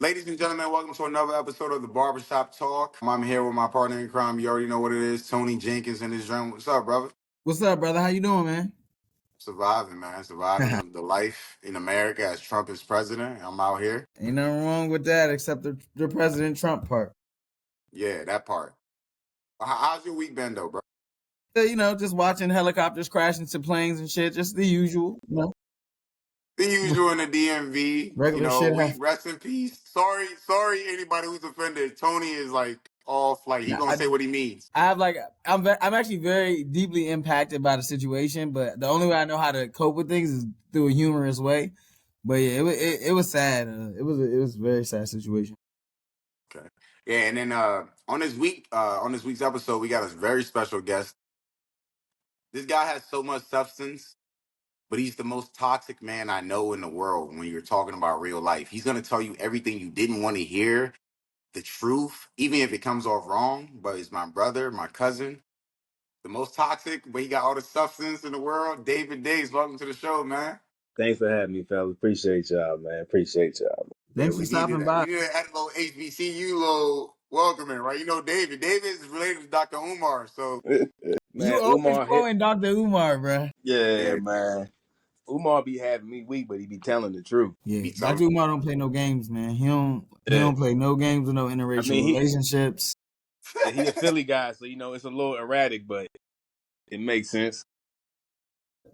Ladies and gentlemen, welcome to another episode of the Barbershop Talk. I'm here with my partner in crime. You already know what it is, Tony Jenkins in his joint. What's up, brother? What's up, brother? How you doing, man? Surviving, man. Surviving the life in America as Trump is president. I'm out here. Ain't nothing wrong with that except the President Trump part. Yeah, that part. How's your week been, though, bro? Just watching helicopters crash into planes and shit, just the usual, The usual in the DMV. regular shit. We rest in peace. Sorry, anybody who's offended. Tony is like off. Like he Now, gonna say what he means. I have I'm actually very deeply impacted by the situation, but the only way I know how to cope with things is through a humorous way. But yeah, it was sad. It was a very sad situation. Okay. Yeah, and then on this week's episode, we got a very special guest. This guy has so much substance, but he's the most toxic man I know in the world when you're talking about real life. He's going to tell you everything you didn't want to hear, the truth, even if it comes off wrong. But he's my brother, my cousin, the most toxic, but he got all the substance in the world. David Days, welcome to the show, man. Thanks for having me, fellas. Appreciate y'all, man. Appreciate y'all. Yeah, Thanks for stopping by. we needed to add a little HBCU little welcoming, right? You know, David is related to Dr. Umar, so You Man, always Umar hit. quoting Dr. Umar, bro. Yeah, yeah, man. Umar be having me weak, but he be telling the truth. Yeah, be Dr. telling. Umar don't play no games, man. He don't Yeah. play no games with no interracial relationships. He a Philly guy, so it's a little erratic, but it makes sense.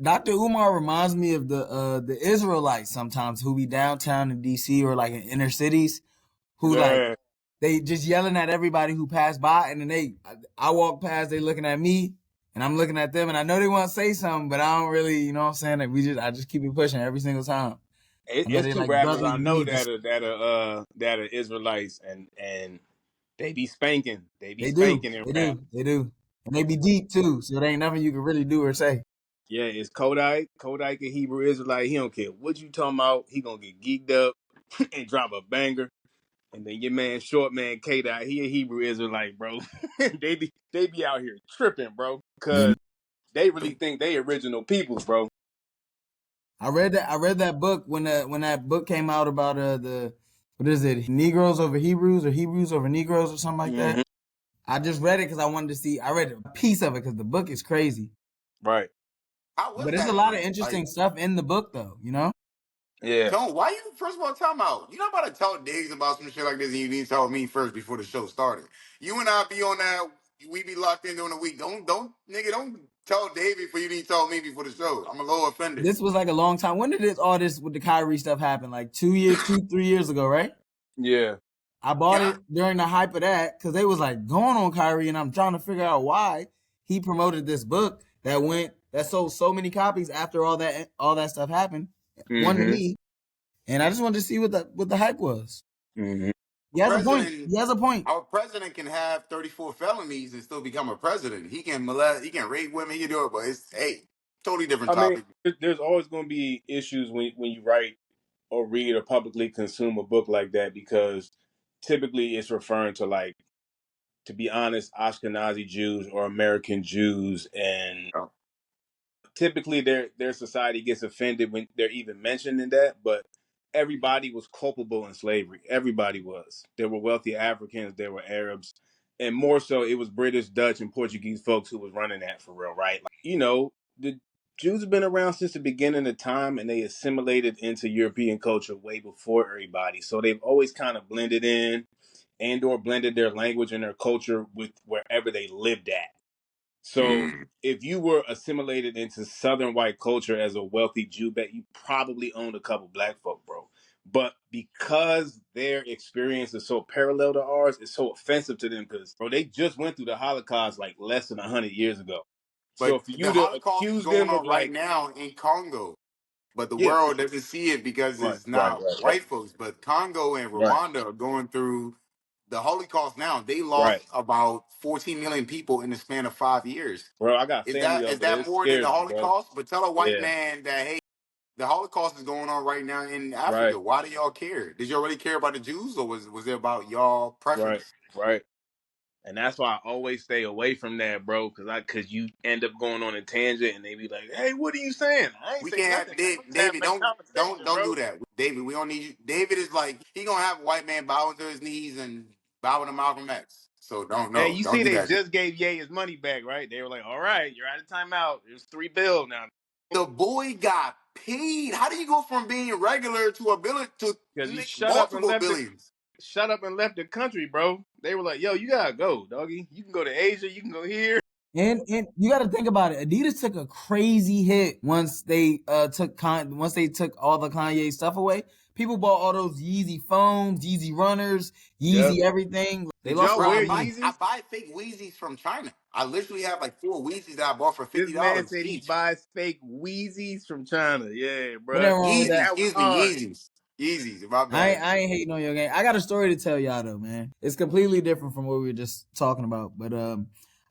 Dr. Umar reminds me of the Israelites sometimes who be downtown in DC or like in inner cities who like they just yelling at everybody who pass by, and then I walk past, they looking at me and I'm looking at them, and I know they want to say something, but I don't really, you know what I'm saying? Like I just keep it pushing every single time. It's two like, rappers brother, I you know need to. that are Israelites, and they be spanking. They be They do, spanking in they rap. do, they do, and they be deep too. So there ain't nothing you can really do or say. Yeah, it's Kodak. Kodak, a Hebrew Israelite. He don't care what you talking about. He gonna get geeked up and drop a banger. And then your man, short man, K-Dot, he a Hebrew Israelite, bro. they be out here tripping, bro, Yeah. because they really think they original peoples, bro. I read that book when that book came out about the what is it, Negroes over Hebrews or Hebrews over Negroes or something like that. I just read it because I wanted to see. I read a piece of it because the book is crazy. Right. How was But there's a that lot of joint? interesting stuff in the book, though. Yeah. Tone, why you first of all time out? You're not about to tell Diggs about some shit like this, and you need to tell me first before the show started. You and I be on that. We be locked in during the week. Don't tell David for you need to tell me before the show. I'm a little offended. This was like a long time. When did all this with the Kyrie stuff happen? Like 3 years ago, right? Yeah. I bought Yeah, it during the hype of that because they was like going on Kyrie, and I'm trying to figure out why he promoted this book that sold so many copies after all that stuff happened. One to me, and I just wanted to see what the hype was. He has a point. president. He has a point. Our president can have 34 felonies and still become a president. He can molest. He can rape women. He can do it, but it's totally different I mean, topic. there's always going to be issues when you write or read or publicly consume a book like that, because typically it's referring to, like, to be honest, Ashkenazi Jews or American Jews, and Oh. typically their society gets offended when they're even mentioned in that. But everybody was culpable in slavery. Everybody was. There were wealthy Africans, there were Arabs, and more so it was British, Dutch, and Portuguese folks who was running that for real, right? Like, the Jews have been around since the beginning of time, and they assimilated into European culture way before everybody. So they've always kind of blended in and or blended their language and their culture with wherever they lived at. So if you were assimilated into Southern white culture as a wealthy Jew, bet you probably owned a couple black folk, bro. But because their experience is so parallel to ours, it's so offensive to them because, bro, they just went through the Holocaust like less than 100 years ago. So But for the you to Holocaust is accuse going them of, on right like, now in Congo. But the yeah, world doesn't see it because right, it's right, not right, right, white folks. But Congo and right, Rwanda are going through the Holocaust now. They right. lost about 14 million people in the span of 5 years. Bro, I got Is family that is over there. that It more than the scares me, bro. Holocaust? But tell a white Yeah, man that hey, the Holocaust is going on right now in right, Africa. Why do y'all care? Did y'all really care about the Jews, or was it about y'all right, preference? right. And that's why I always stay away from that, bro. Cause you end up going on a tangent, and they be like, "Hey, what are you saying?" I ain't We saying can't nothing. have Man. I'm just having David. a conversation, Don't do bro. that, David. We don't need you. David is like he gonna have a white man bowing to his knees and bowing to Malcolm X. So Hey, you don't see, do they that. just gave Ye his money back, right? They were like, "All right, you're out of timeout. There's $3 bills now." The boy got paid. How do you go from being regular to a billion to Because he shut up and multiple left billions? the country, bro. They were like, "Yo, you gotta go, doggy. You can go to Asia. You can go here." And you got to think about it. Adidas took a crazy hit once they took all the Kanye stuff away. People bought all those Yeezy foams, Yeezy runners, Yep. Yeezy everything. They Did lost a y'all lot wear of money. I Yeezys? buy fake Wheezies from China. I literally have like 4 Wheezies that I bought for This man $50 said he each. buys fake Wheezies from China. Yeah, But bro. nothing wrong with And that. Yeezys, that was excuse me, hard. Yeezys. My bad. I ain't hating on your game. I got a story to tell y'all though, man. It's completely different from what we were just talking about. But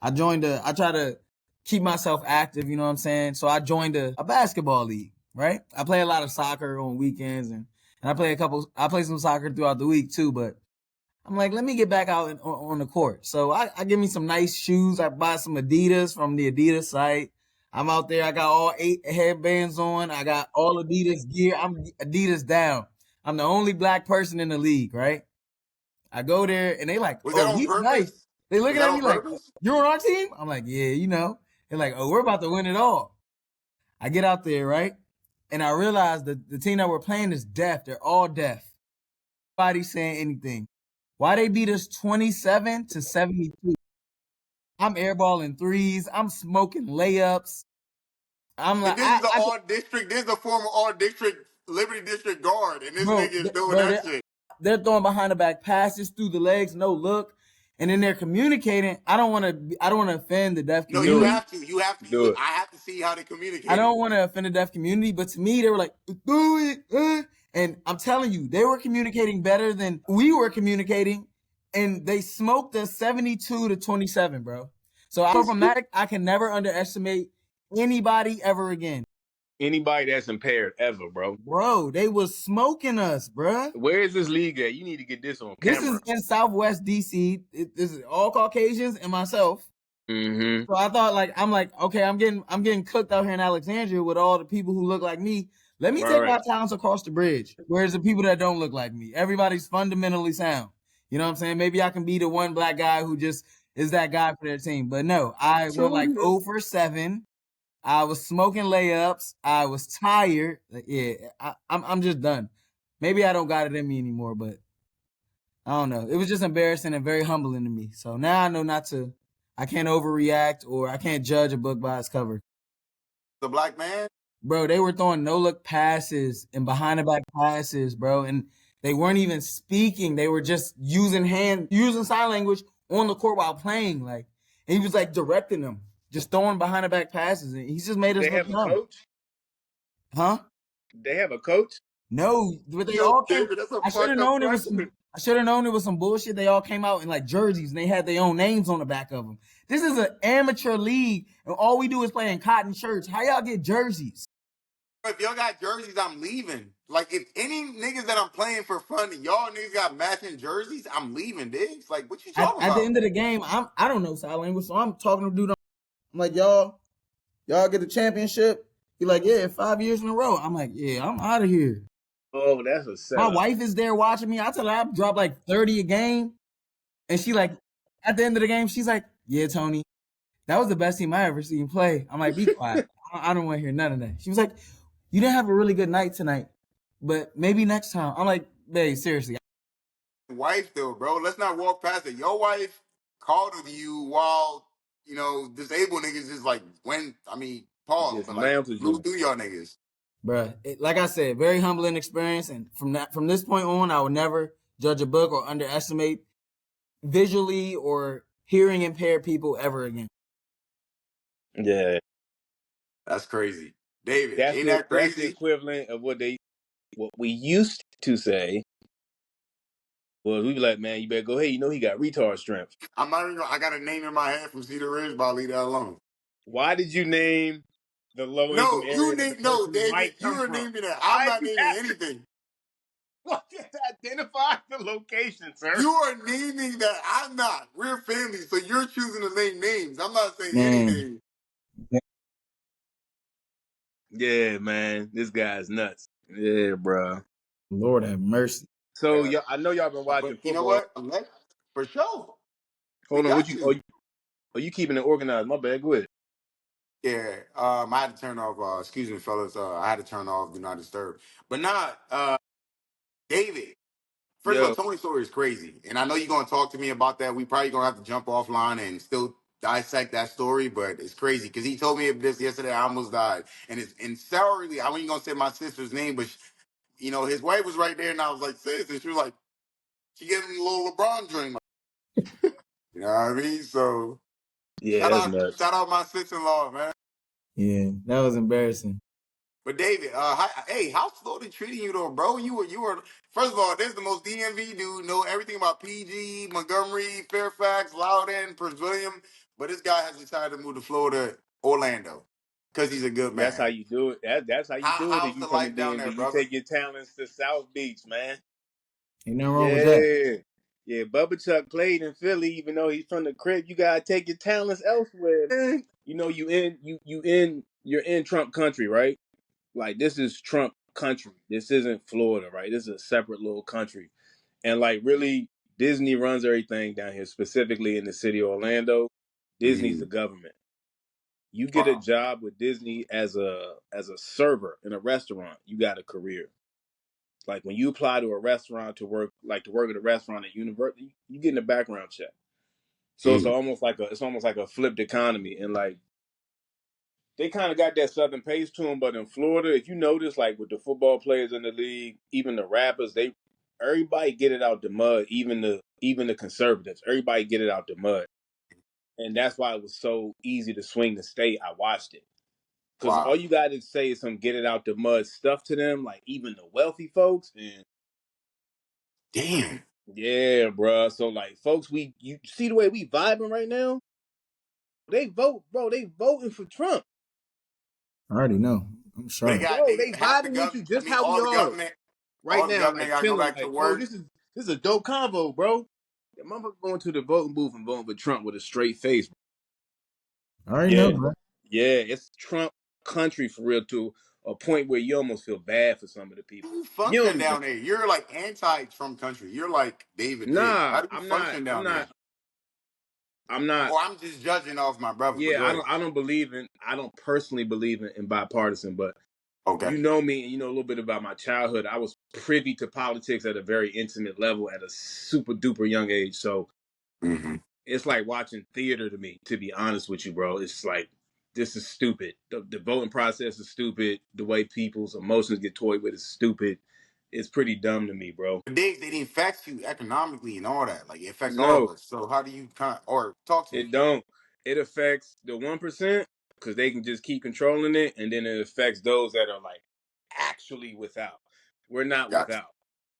I try to keep myself active, you know what I'm saying? So I joined a basketball league, right? I play a lot of soccer on weekends and I play some soccer throughout the week too, but I'm like, let me get back out on the court. So I give me some nice shoes. I buy some Adidas from the Adidas site. I'm out there. I got all 8 headbands on. I got all Adidas gear. I'm Adidas down. I'm the only black person in the league, right? I go there and they like, Was that oh, on he's nice. purpose? They Was looking that at on me like, purpose? you're on our team? I'm like, yeah, you know. They're like, oh, we're about to win it all. I get out there, right? And I realize that the team that we're playing is deaf. They're all deaf. Nobody's saying anything. Why they beat us 27-72? I'm airballing threes. I'm smoking layups. I'm And like, this is the all district. This is the former all district Liberty District guard, and this bro, nigga is doing bro, that shit. they're throwing behind the back passes through the legs, no look, and then they're communicating. I don't want to offend the deaf No, you Do it. community. have to. You have to. Do it. I have to see how they I communicated. don't want to offend the deaf community, but to me, they were like, do it. And I'm telling you, they were communicating better than we were communicating, and they smoked us 72-27, bro. So from that, I can never underestimate anybody ever again. Anybody that's impaired ever, bro. Bro, they was smoking us, bro. Where is this league at? You need to get this on This camera. is in Southwest DC. This is all Caucasians and myself. Mm-hmm. So I thought I'm like, okay, I'm getting cooked out here in Alexandria with all the people who look like me. Let me take Right. my talents across the bridge. Whereas the people that don't look like me, everybody's fundamentally sound. You know what I'm saying? Maybe I can be the one black guy who just is that guy for their team. But no, I went like 0 for 7. I was smoking layups. I was tired. Yeah, I'm just done. Maybe I don't got it in me anymore, but I don't know. It was just embarrassing and very humbling to me. So now I know not to. I can't overreact or I can't judge a book by its cover. The black man. Bro, they were throwing no look passes and behind the back passes, bro, and they weren't even speaking. They were just using sign language on the court while playing. Like, and he was like directing them, just throwing behind the back passes, and he just made us They look have a dumb, coach. huh? They have a coach. No, but they Yo, all came. David, that's a I should fucked have up known it was question. some. I should have known it was some bullshit. They all came out in like jerseys and they had their own names on the back of them. This is an amateur league, and all we do is play in cotton shirts. How y'all get jerseys? If y'all got jerseys, I'm leaving. Like, if any niggas that I'm playing for fun and y'all niggas got matching jerseys, I'm leaving, Diggs. Like, what you talking At the about? end of the game, I don't know sign language, so I'm talking to dude. I'm like, y'all get the championship. He like, yeah, 5 years in a row. I'm like, yeah, I'm out of here. Oh, that's a My setup. wife is there watching me. I tell her I drop like 30 a game, and she like, at the end of the game, she's like, yeah, Tony, that was the best team I ever seen play. I'm like, be quiet. I don't want to hear none of that. She was like, you didn't have a really good night tonight, but maybe next time. I'm like, babe, seriously. Wife, though, bro. Let's not walk past it. Your wife called with you while, disabled niggas is like, pause, but like, Dismantled blew you. through y'all niggas. Bruh, like I said, very humbling experience. And from this point on, I would never judge a book or underestimate visually or hearing impaired people ever again. Yeah. That's crazy. David, That's ain't the that that's the crazy? equivalent of what we used to say was we be like, man, you better go ahead. You know he got retard strength. I'm not even, I got a name in my head from Cedar Ridge, but I'll leave that alone. Why did you name the low income No, area that the no, person David, might you come were from? naming that. I'm Why'd not you naming have to? anything. Well, just identify the location, sir. You are naming that. I'm not. We're family, so you're choosing to name names. I'm not saying any Man, name. Yeah, man, this guy's nuts. Yeah, bro. Lord have mercy. So I know y'all been But watching you know football. what? For sure. We Hold on, what got you? to. Are you keeping it organized? My bad. Go ahead. Yeah. I had to turn off, excuse me, fellas. I had to turn off Do Not Disturb. But not David. First of all, Yo, Tony's story is crazy. And I know you're gonna talk to me about that. We probably gonna have to jump offline and still dissect that story, but it's crazy because he told me this yesterday. I almost died. And sorry, I ain't gonna say my sister's name, but his wife was right there, and I was like, sis, and she was like, she gave him a little LeBron dream. You know what I mean? So yeah, that's nuts. shout out my sister-in-law, man. Yeah, that was embarrassing. But David, how's Florida treating you though, bro? You were first of all, this is the most DMV dude, know everything about PG, Montgomery, Fairfax, Loudoun, Prince William. But this guy has decided to move to Florida, Orlando, because he's a good That's how man. you do it. That's how you do it. If How's you the from the life down DMV, there, you brother? take your talents to South Beach, man. Ain't nothing wrong with that. Yeah. Yeah, Bubba Chuck played in Philly, even though he's from the crib. You gotta take your talents elsewhere, man. You know, you're in Trump country, right? Like this is Trump country. This isn't Florida, right? This is a separate little country. And like really, Disney runs everything down here, specifically in the city of Orlando. Disney's the Mm, government. You get a wow, job with Disney as a server in a restaurant, you got a career. Like when you apply to a restaurant to work at a restaurant at university, you get in a background check. So mm, it's almost like a flipped economy, and like they kind of got that southern pace to them. But in Florida, if you notice, like with the football players in the league, even the rappers, everybody get it out the mud. Even the conservatives, everybody get it out the mud, and that's why it was so easy to swing the state. I watched it. Because all wow, you got to say is some get it out the mud stuff to them, like even the wealthy folks. And damn. yeah, bro. So like, folks, you see the way we vibing right now? They vote, bro. They voting for Trump, I already know. I'm But sure. bro. they They half the vibing with you government. I just mean, how we are right all the now, government like got to go chilling. back to Like, bro, work. this is a dope convo, bro. The motherfucker going to the voting booth and voting for Trump with a straight face. I already know, Yeah, bro. yeah. It's Trump country for real to a point where you almost feel bad for some of the How people. do you You don't function even. down there? You're like anti-Trump country. You're like David Pig. How Nah, do you I'm not. function I'm down there? not. I'm not. Or I'm just judging off my brother, but Yeah, go ahead. I don't personally believe in bipartisan, but Okay. you know me and you know a little bit about my childhood. I was privy to politics at a very intimate level at a super duper young age. So Hmm. it's like watching theater to me, to be honest with you, bro. It's like this is stupid. The voting process is stupid. The way people's emotions get toyed with is stupid. It's pretty dumb to me, bro. But it affects you economically and all that. Like it affects all of No, us. So how do you or talk to me? it don't. It affects the 1% because they can just keep controlling it, and then it affects those that are like actually without. We're not Gotcha.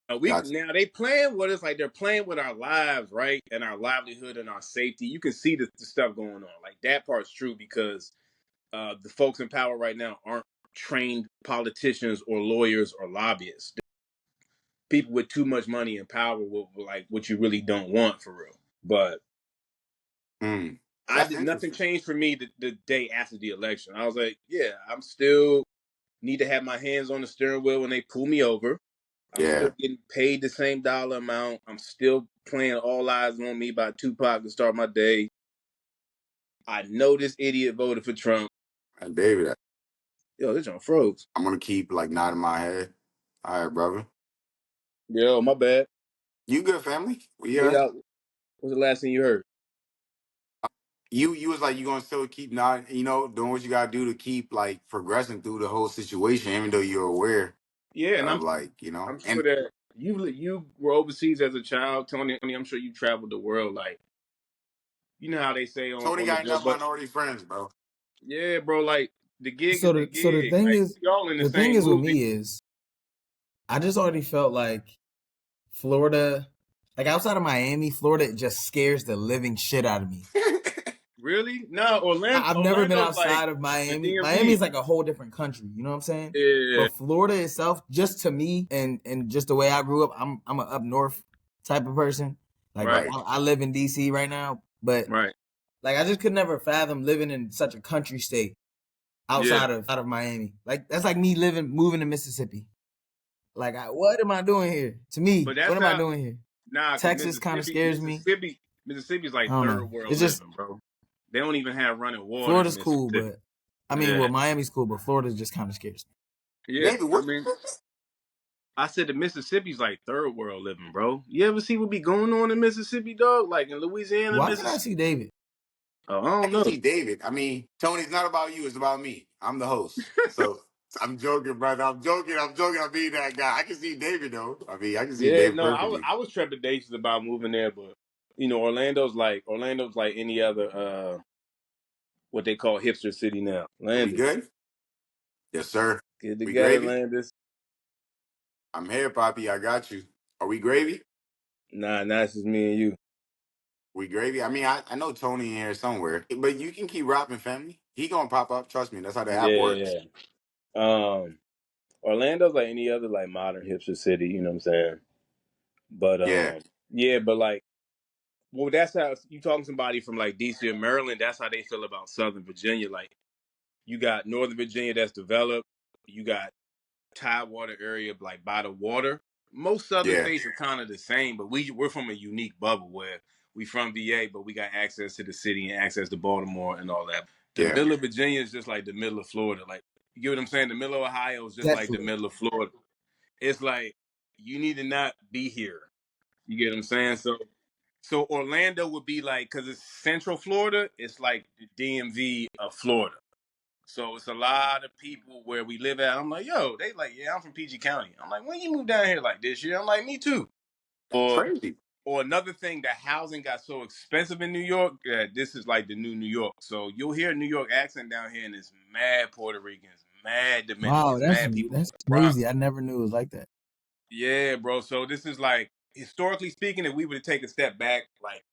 without. We Gotcha. now they playing with us like they're playing with our lives, right, and our livelihood and our safety. You can see the stuff going on. Like that part's true because the folks in power right now aren't trained politicians or lawyers or lobbyists. People with too much money and power will like what you really don't want for real. But Mm. I That's did nothing interesting. changed for me the day after the election. I was like, yeah, I'm still need to have my hands on the steering wheel when they pull me over. I'm Yeah. still getting paid the same dollar amount. I'm still playing All Eyes on Me by Tupac to start my day. I know this idiot voted for Trump. And David, Yo, this John froze. I'm gonna keep like nodding my head. All right, brother. Yo, my bad. You good, family? We What's the last thing you heard? you was like you gonna still keep not doing what you gotta do to keep like progressing through the whole situation, even though you're aware Yeah, and of like I'm sure and that you were overseas as a child, Tony. I'm sure you traveled the world. Like you know how they say Tony on the got Joe, enough but minority friends, bro. yeah, bro. Like the gig So is the the gig. thing Like is, we all in the same with movie. me is I just already felt like Florida, like outside of Miami, Florida just scares the living shit out of me. Really? No, I've never been Orlando's like outside of the Miami. Miami DMV. is like a whole different country. You know what I'm saying? Yeah, But Florida itself, just to me, and just the way I grew up, I'm an up north type of person. Like right, Right. I live in DC right now, but right. like I just could never fathom living in such a country state Yeah, out of Miami. Like that's like me moving to Mississippi. Like what am I doing here? To but me, what that's am I how. doing here? Nah, cause Texas kind of scares me. Mississippi's I like don't third know. world It's just living, bro. They don't even have running water in Florida's cool, Mississippi. but I mean, Yeah, well, Miami's cool, but Florida just kind of scares me. yeah. David, I what? mean, I said the Mississippi's like third world living, bro. You ever see what be going on in Mississippi, dog? Like in Louisiana, Why can't I Mississippi. see David? Oh, I I don't can know. see David. I mean, Tony, it's not about you. It's about me. I'm the host. So I'm joking, brother. I'm joking. I'm joking. I'm being that guy. I can see David, though. I mean, I can see Yeah, David no, perfectly. I was trepidatious about moving there, but you know, Orlando's like any other what they call hipster city now. Are we Landis. good? Yes, sir. Get We together, gravy? Landis. I'm here, Poppy. I got you. Are we gravy? Nah, it's just me and you. We gravy? I mean, I know Tony in here somewhere, but you can keep rapping, family. He gonna pop up. Trust me. That's how the app works. Yeah, yeah. Orlando's like any other like modern hipster city, you know what I'm saying? But Yeah, yeah, but like well that's how you talking to somebody from like DC or Maryland, that's how they feel about Southern Virginia. Like you got Northern Virginia that's developed, you got Tidewater area like by the water. Most southern yeah, states are kind of the same, but we're from a unique bubble where we from VA, but we got access to the city and access to Baltimore and all that. The yeah. middle of Virginia is just like the middle of Florida. Like you get what I'm saying? The middle of Ohio is just like the Definitely. middle of Florida. It's like you need to not be here. You get what I'm saying? So Orlando would be like because it's Central Florida. It's like the DMV of Florida. So it's a lot of people where we live at. I'm like, yo, they like, yeah, I'm from PG County. I'm like, when you moved down here like this year? I'm like, me too. That's Or crazy. or another thing, that housing got so expensive in New York that this is like the new New York. So you'll hear a New York accent down here, and it's mad Puerto Ricans, mad Wow, Dominicans, mad people that's from the Bronx. crazy. I never knew it was like that. Yeah, bro. So this is like historically speaking, if we were to take a step back, like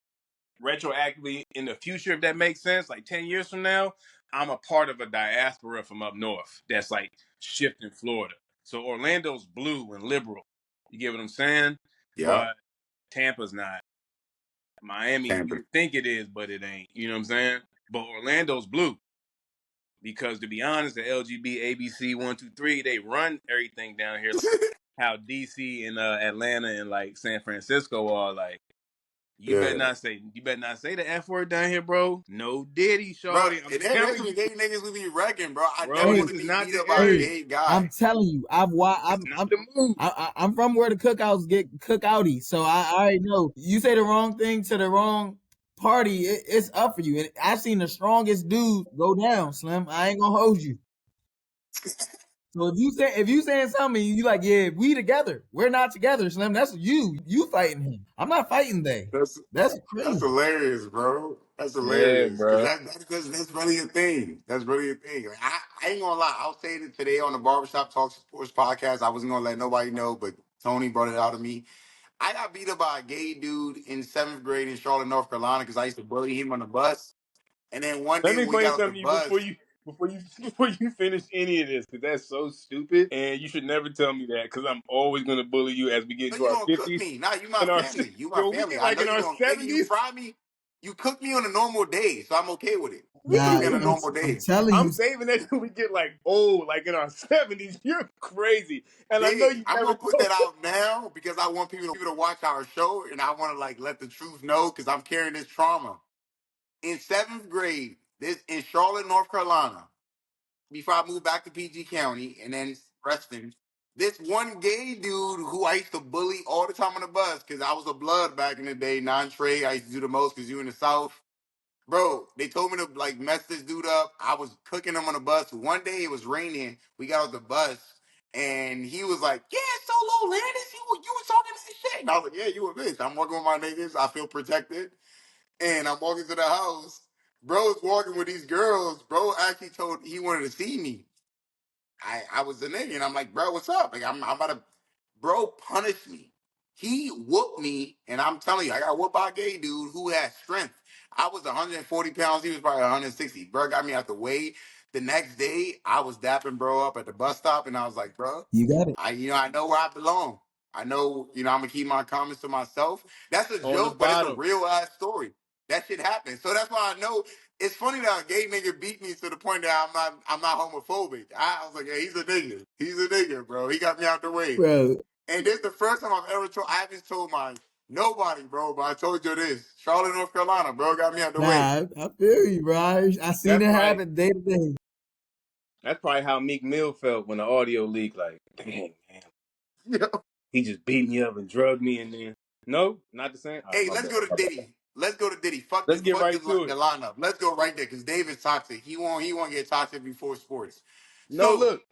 retroactively in the future, if that makes sense, like 10 years from now, I'm a part of a diaspora from up north that's like shifting Florida. So Orlando's blue and liberal. You get what I'm saying? Yep. But Tampa's not. Miami, Tampa. you think it is, but it ain't. You know what I'm saying? But Orlando's blue. Because to be honest, the LGB, ABC, 123, they run everything down here like how DC and Atlanta and like San Francisco are like. Yeah. You better not say the F word down here, bro. No diddy, Bro, shorty. I'm and that's telling what you, gay niggas we be wrecking, bro. I bro, never this want Hey, to is be not beat the up by a area. hey, gay I'm guy. telling you, It's not the move. I'm from where the cookouts get cookouty, so I already know. You say the wrong thing to the wrong party, it's up for you. And I've seen the strongest dude go down, Slim. I ain't gonna hold you. So if you saying something, you like, yeah, we together. We're not together, Slim. That's you. You fighting him. I'm not fighting they. That's That's that's crazy. hilarious, bro. That's Yeah, hilarious because bro. that's really a thing. That's really a thing. Like, I ain't gonna lie. I'll say it today on the Barbershop Talk Sports podcast. I wasn't gonna let nobody know, but Tony brought it out of me. I got beat up by a gay dude in seventh grade in Charlotte, North Carolina, because I used to bully him on the bus. And then one Let day me when we explain got off the something to you before bus, you before you before you finish any of this, because that's so stupid, and you should never tell me that, because I'm always gonna bully you as we get no, into you our gonna cook 50s me. Nah, you my and our family. You my yo, we family. get I like know in you our gonna nigga. You 70s. fry me. You cook me on a normal day, so I'm okay with it. You cook Nah, me on a Really? normal I'm day. telling I'm you, saving that till we get like old, like in our 70s. You're crazy, and I know Big. you I'm never gonna put told. that out now because I want people to watch our show, and I want to like let the truth know because I'm carrying this trauma. In seventh grade, this in Charlotte, North Carolina, before I moved back to PG County, and then Reston. This one gay dude who I used to bully all the time on the bus because I was a blood back in the day, non-trade. I used to do the most because you in the South. Bro, they told me to like mess this dude up. I was cooking him on the bus. One day it was raining. We got off the bus and he was like, "Yeah, Solo Landis, you was talking this shit." And I was like, "Yeah, you a bitch. I'm walking with my niggas. I feel protected." And I'm walking to the house. Bro's walking with these girls. Bro actually told he wanted to see me. I was the nigga and I'm like, "Bro, what's up?" Like I'm about to. Bro punished me. He whooped me, and I'm telling you, I got whooped by a gay dude who had strength. I was 140 pounds. He was probably 160. Bro got me out the way. The next day, I was dapping bro up at the bus stop, and I was like, bro, You got it. I know where I belong. I know, I'm gonna keep my comments to myself. That's a On the joke, but it's a bottom. real ass story. That shit happened. So that's why I know it's funny that a gay nigga beat me to the point that I'm not homophobic. I was like, yeah, he's a nigga. He's a nigga, bro. He got me out the way. Bro, And this is the first time I've ever told. I haven't told my nobody, bro. But I told you this. Charlotte, North Carolina, bro, got me out the way. nah, I feel you, bro. I seen That's it probably happen day to day. that's probably how Meek Mill felt when the audio leaked. Like, dang man, he just beat me up and drugged me, and then no, not the same. All right, Hey, my let's bad. go to Diddy. Let's go to Diddy. Fuck Let's the get fuck right to the it. lineup. Let's go right there because David's toxic. He won't get toxic before sports. No, So, look,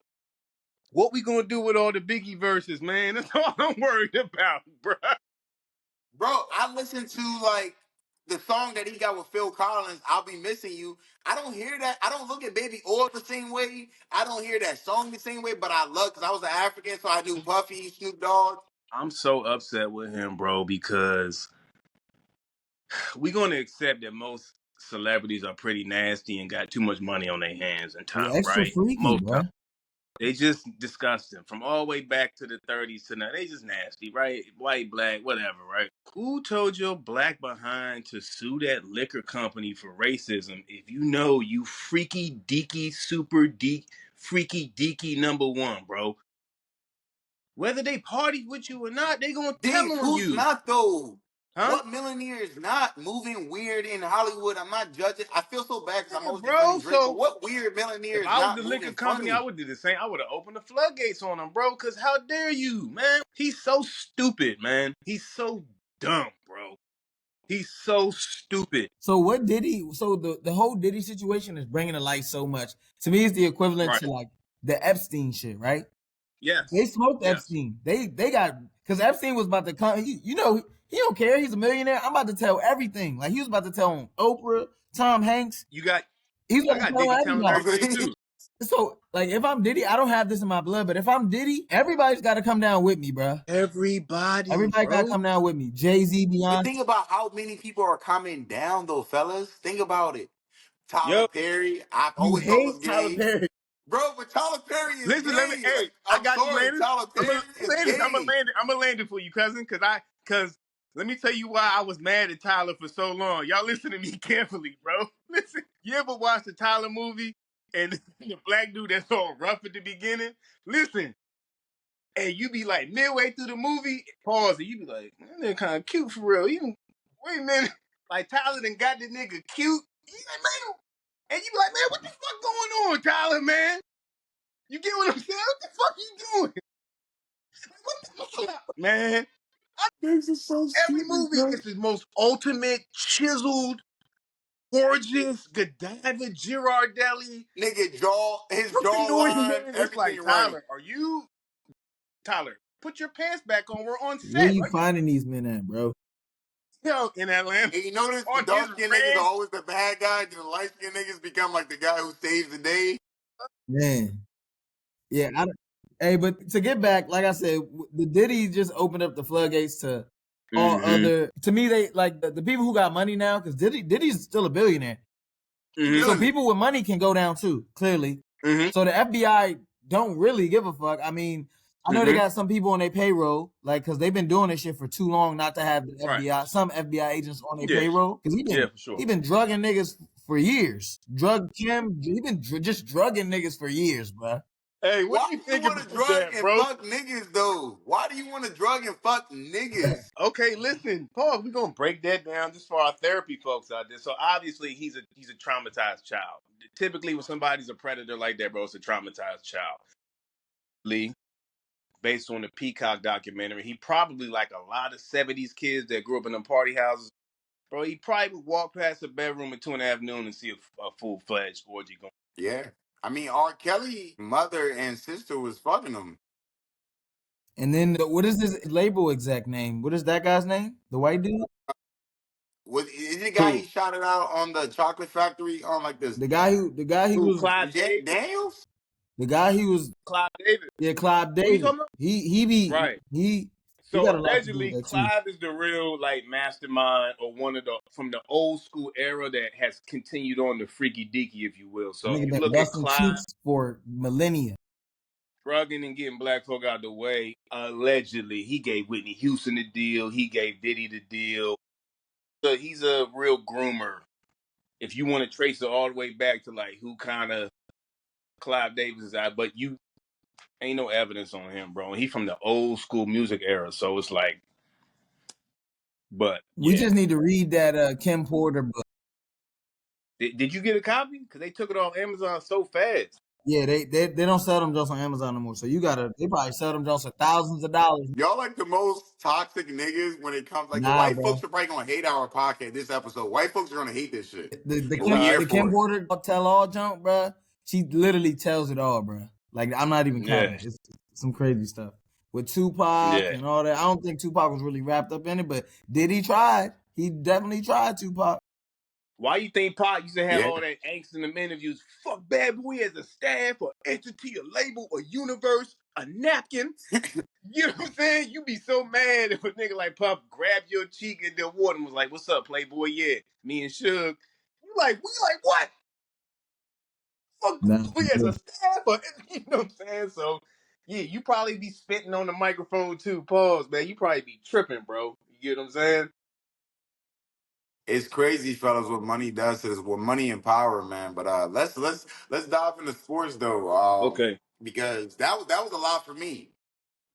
what we gonna do with all the Biggie verses, man? That's all I'm worried about, bro. bro, I listened to like the song that he got with Phil Collins, I'll Be Missing You. I don't hear that. I don't look at Baby Oil the same way. I don't hear that song the same way, but I love because I was an African, so I knew Puffy, Snoop Dogg. I'm so upset with him, bro, because we're gonna accept that most celebrities are pretty nasty and got too much money on their hands and They time, extra right? freaky, Most of bro. they just disgusting. From all the way back to the 30s to now, they just nasty, right? White, black, whatever, right? Who told your black behind to sue that liquor company for racism if you know you freaky deaky super deek freaky deaky number one, bro? Whether they partied with you or not, they gonna tell Dave, on who's you, not though? huh? What millionaire is not moving weird in Hollywood? I'm not judging. I feel so bad because I'm Yeah, mostly bro. funny Drake, but So what weird millionaire if is I was not the liquor moving company, I funny? would do the same. I would have opened the floodgates on him, bro. Cause how dare you, man? He's so stupid, man. He's so dumb, bro. He's so stupid. So what Diddy? So the whole Diddy situation is bringing to light so much. To me, it's the equivalent Right. to like the Epstein shit, right? They Yes. smoked Yes. Epstein. They got because Epstein was about to come. He don't care. He's a millionaire. I'm about to tell everything. Like he was about to tell on Oprah, Tom Hanks. You got He's I about to got tell Diddy on telling everybody. I everything mean, too. So like if I'm Diddy, I don't have this in my blood. But if I'm Diddy, everybody's got to come down with me, bro. Everybody, Everybody got to bro. come down with me. Jay-Z, but Beyonce. think about how many people are coming down though, fellas. Think about it. Tyler Yo, Perry, I've You always thought was hate Tyler gay. Perry. Bro, but Tyler Perry is listen, let me gay. hey, Like, I I'm got you, sorry, Landis. Tyler I'm Perry is gay. gonna land it for you, cousin, cause let me tell you why I was mad at Tyler for so long. Y'all listen to me carefully, bro. Listen, you ever watch the Tyler movie and the black dude that's all rough at the beginning? Listen, and you be like midway through the movie, pause, and you be like, man, that nigga kind of cute for real. Wait a minute, like Tyler done got the nigga cute. You like, man, and you be like, man, what the fuck going on, Tyler, man? You get what I'm saying? What the fuck you doing? What the fuck? Man, This is so every stupid, movie bro. is the most ultimate, chiseled, gorgeous, Godiva Girardelli, Nigga, his annoying jawline, man. It's everything like, right. Tyler, put your pants back on. We're on Where set. you Are you finding these men at, bro? in Atlanta And you notice the on his dark skinned niggas are ranch? always the bad guy, and the light skinned niggas become like the guy who saves the day. Man. Yeah, hey, but to get back, like I said, the Diddy just opened up the floodgates to all Mm-hmm. other. To me, they like the people who got money now because Diddy's still a billionaire. Mm-hmm. So Feeling it. people with money can go down too. Clearly, Mm-hmm. so the FBI don't really give a fuck. I mean, I know they Mm-hmm. got some people on their payroll, like because they've been doing this shit for too long not to have the Right. some FBI agents on their Yeah. payroll because Yeah, for sure. he been drugging niggas for years. Drug Kim, he been just drugging niggas for years, bro. Hey, what Why do you do you think want to about drug that, and bro? fuck niggas though? Why do you want to drug and fuck niggas? Okay, listen, Paul, we're gonna break that down just for our therapy folks out there. So obviously he's a traumatized child. Typically when somebody's a predator like that, bro, it's a traumatized child. Lee, based on the Peacock documentary, he probably like a lot of 70s kids that grew up in them party houses. Bro, he probably would walk past a bedroom at 2 in the afternoon and see a full-fledged orgy going. Yeah. I mean, R. Kelly mother and sister was fucking him. And then what is this label exec name? What is that guy's name? The white dude? Is the guy he Who? shot it out on the chocolate factory on like this? The guy he Who? was Clive Davis? Daniels? the guy he was Clive Davis. yeah, Clive Who you David. talking about? He be Right. he We So got a lot to do with allegedly, that too. Clive is the real like mastermind or one of the from the old school era that has continued on the freaky deaky, if you will. That So if nigga you been look at busting Clive cheeks for millennia. drugging and getting black folk out the way, allegedly he gave Whitney Houston the deal, he gave Diddy the deal. He's a real groomer. If you want to trace it all the way back to like who kind of Clive Davis is at, but you ain't no evidence on him, bro. He from the old school music era, so it's like, but We yeah. just need to read that Kim Porter book. Did you get a copy? Because they took it off Amazon so fast. Yeah, they don't sell them just on Amazon no more. So they probably sell them just for thousands of dollars. Y'all like the most toxic niggas when it comes like the Nah, white bro. folks are probably gonna hate our podcast this episode. White folks are gonna hate this shit. The But we Kim here the Kim for it. Porter tell all junk, bro. She literally tells it all, bro. Like I'm not even Yeah, capping. It's some crazy stuff with Tupac yeah. and all that. I don't think Tupac was really wrapped up in it, but did he try? He definitely tried Tupac. Why you think Pop used to have Yeah. all that angst in the interviews? Fuck Bad Boy as a staff, or entity, a label, a universe, a napkin. You know what I'm saying? You be so mad if a nigga like Puff grabbed your cheek and then water and was like, "What's up, Playboy? Yeah, me and Suge." You like, we like what? Fuck Nah, we as a staff, or you know what I'm saying? So yeah, you probably be spitting on the microphone too. Pause, man. You probably be tripping, bro. You get what I'm saying? It's crazy, fellas, what money does to this, what money and power, man. But let's dive into sports though. Okay. Because that was a lot for me.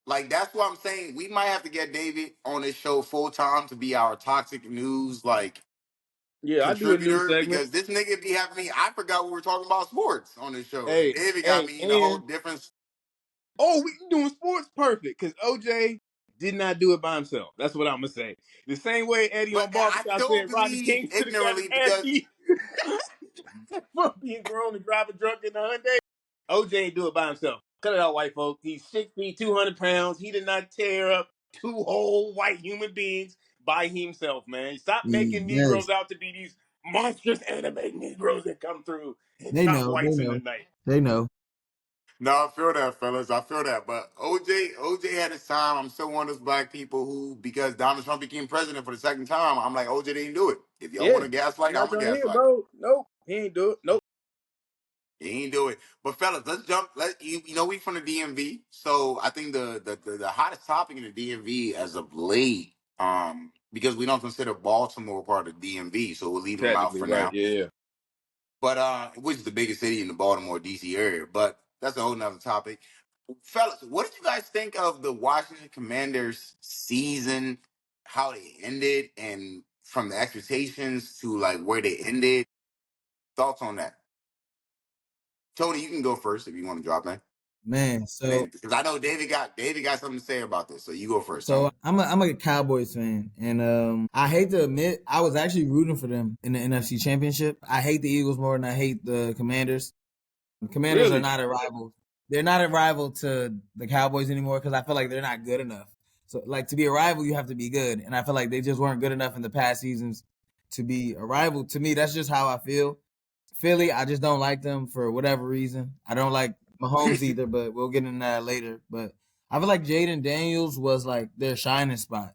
Like that's what I'm saying. We might have to get David on this show full time to be our toxic news like Yeah, I do a news contributor segment. because this nigga be having me. I forgot we were talking about sports on this show, and Hey, David got hey, me in a whole and different. oh, we doing sports perfect because OJ did not do it by himself. That's what I'm gonna say. The same way Eddie But on I Barbershop still said Rodney believe King should have got his ignorantly ass because beat for being grown and driving drunk in the Hyundai. OJ ain't do it by himself. Cut it out, white folk. He's 6 feet, 200 pounds. He did not tear up two whole white human beings by himself, man. Stop making yes, Negroes out to be these monstrous anime Negroes that come through and they chop know, whites in the night. they know. no, I feel that, fellas. I feel that. But OJ had his time. I'm still one of those black people who, because Donald Trump became president for the second time, I'm like, OJ didn't do it. If y'all want Yeah. to gaslight, I'm Not a your here, gaslight. bro. Nope. He ain't do it. Nope. He ain't do it. But fellas, let's jump. We from the DMV, so I think the hottest topic in the DMV as of late, because we don't consider Baltimore part of the DMV, so we'll leave them out Technically, for right. now. Yeah. But which is the biggest city in the Baltimore DC area, but that's a whole nother topic. Fellas, what did you guys think of the Washington Commanders season? How they ended, and from the expectations to like where they ended. Thoughts on that? Tony, you can go first if you want to drop in. Man, And so then, because I know David got something to say about this, so you go first, so Tony. I'm a Cowboys fan, and I hate to admit I was actually rooting for them in the NFC Championship. I hate the Eagles more than I hate the Commanders. The Commanders are Really? not a rival. They're not a rival to the Cowboys anymore because I feel like they're not good enough. So, like to be a rival, you have to be good, and I feel like they just weren't good enough in the past seasons to be a rival. To me, that's just how I feel. Philly, I just don't like them for whatever reason. I don't like Mahomes either, but we'll get into that later. But I feel like Jaden Daniels was like their shining spot.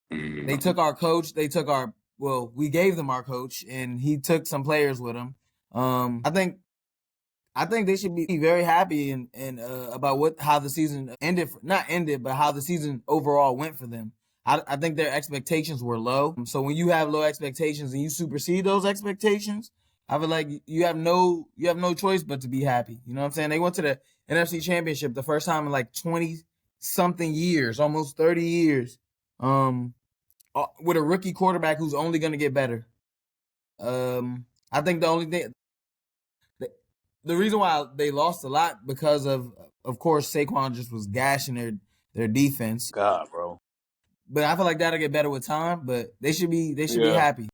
They took our coach. We gave them our coach, and he took some players with him. I think they should be very happy and about how the season ended, not ended, but how the season overall went for them. I think their expectations were low. So when you have low expectations and you supersede those expectations, I feel like you have no choice but to be happy. You know what I'm saying? They went to the NFC Championship the first time in like 20 something years, almost 30 years. With a rookie quarterback who's only going to get better. I think the only thing the reason why they lost a lot because of course Saquon just was gashing their defense. God, bro. But I feel like that'll get better with time. But they should be Yeah. happy.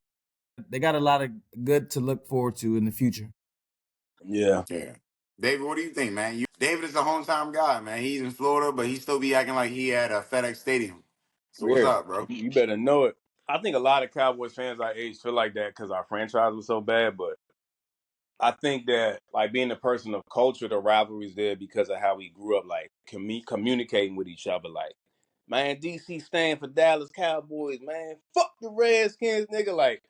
They got a lot of good to look forward to in the future. Yeah. Yeah. David, what do you think, man? David is a hometown guy, man. He's in Florida, but he still be acting like he at a FedEx Stadium. So what's Yeah. up, bro? You better know it. I think a lot of Cowboys fans our age feel like that because our franchise was so bad, but I think that like being a person of culture, the rivalry's there because of how we grew up, like communicating with each other. Like Man, DC stand for Dallas Cowboys, man. Fuck the Redskins, nigga. Like,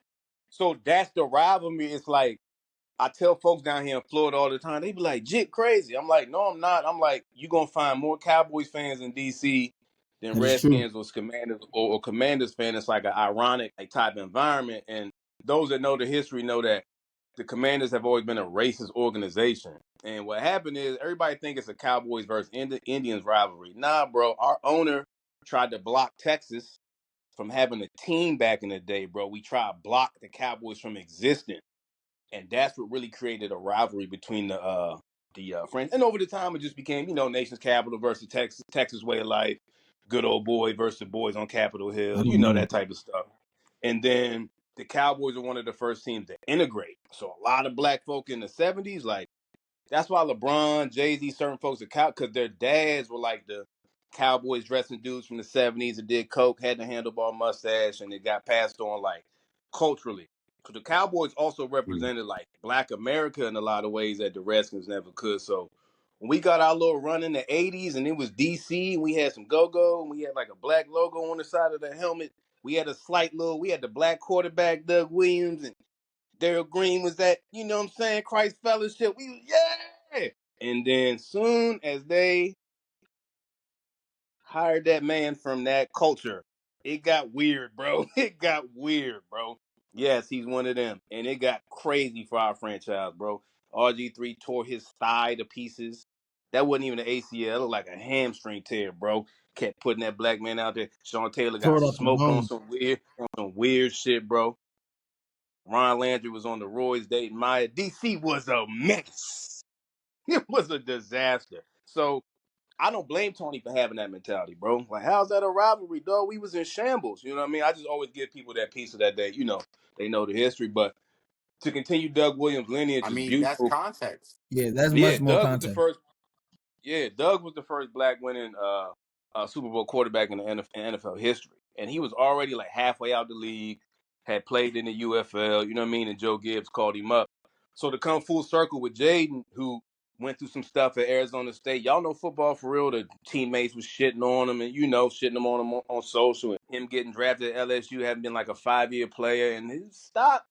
so that's the rivalry. It's like, I tell folks down here in Florida all the time, they be like, Jit crazy. I'm like, no, I'm not. I'm like, you gonna find more Cowboys fans in DC than That is true. Redskins or Commanders or Commanders fan. It's like an ironic like type of environment. And those that know the history know that the Commanders have always been a racist organization. And what happened is everybody think it's a Cowboys versus Indians rivalry. Nah, bro. Our owner tried to block Texas from having a team back in the day, bro. We tried to block the Cowboys from existing, and that's what really created a rivalry between the friends. And over the time, it just became, nation's capital versus Texas way of life, good old boy versus the boys on Capitol I Hill, don't know. that type of stuff. And then the Cowboys are one of the first teams to integrate. So a lot of black folk in the 70s, like, that's why LeBron, Jay-Z, certain folks are because their dads were like the Cowboys dressing dudes from the 70s that did coke, had the handlebar mustache, and it got passed on like culturally. Because the Cowboys also represented like black America in a lot of ways that the Redskins never could. So when we got our little run in the 80s and it was DC, and we had some go-go, and we had like a black logo on the side of the helmet. We had the black quarterback, Doug Williams, and Daryl Green was that, what I'm saying, Christ Fellowship. Yeah. And then soon as they hired that man from that culture, it got weird, bro. It got weird, bro. Yes, he's one of them. And it got crazy for our franchise, bro. RG3 tore his thigh to pieces. That wasn't even an ACL. It looked like a hamstring tear, bro. Kept putting that black man out there. Sean Taylor got Tore it up the smoked on bone. some weird shit, bro. Ron Landry was on the Roy's dating Maya. DC was a mess. It was a disaster. So I don't blame Tony for having that mentality, bro. Like, how's that a rivalry, dog? We was in shambles. You know what I mean? I just always give people that piece of that day. They know the history. But to continue Doug Williams' lineage I is mean, that's beautiful. context. Yeah, that's Yeah, much more Doug was the content. first. Yeah, Doug was the first black winning Super Bowl quarterback in the NFL history, and he was already like halfway out the league. Had played in the UFL, you know what I mean? And Joe Gibbs called him up. So to come full circle with Jaden, who went through some stuff at Arizona State, y'all know football for real. The teammates was shitting on him, and shitting him on social. And him getting drafted at LSU, having been like a 5-year player, and his stock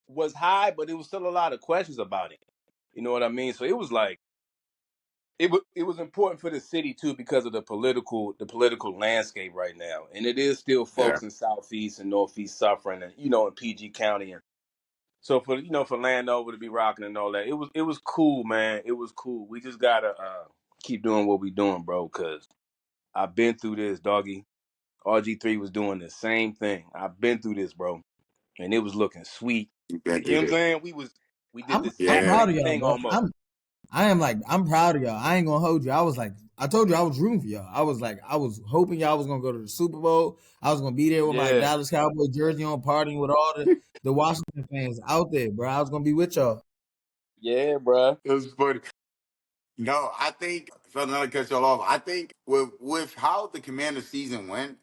was high, but it was still a lot of questions about it. You know what I mean? So it was like it was important for the city too because of the political landscape right now, and it is still Yeah. folks in Southeast and Northeast suffering, and in PG County, and so for Landover to be rocking and all that, it was cool, man. It was cool. We just gotta keep doing what we doing, bro. Cause I've been through this, doggy. RG3 was doing the same thing. I've been through this, bro, and it was looking sweet. You've been You know through what I'm this. saying? We did the I'm exact Yeah. proud of same y'all, thing bro. almost. I'm proud of y'all. I ain't gonna hold you. I told you I was rooting for y'all. I was hoping y'all was gonna go to the Super Bowl. I was gonna be there with my Yeah, Dallas Cowboy jersey on, partying with all the Washington fans out there, bro. I was gonna be with y'all. yeah, bro. It was funny. No, I think, if I'm not to cut y'all off, I think with how the Commander season went,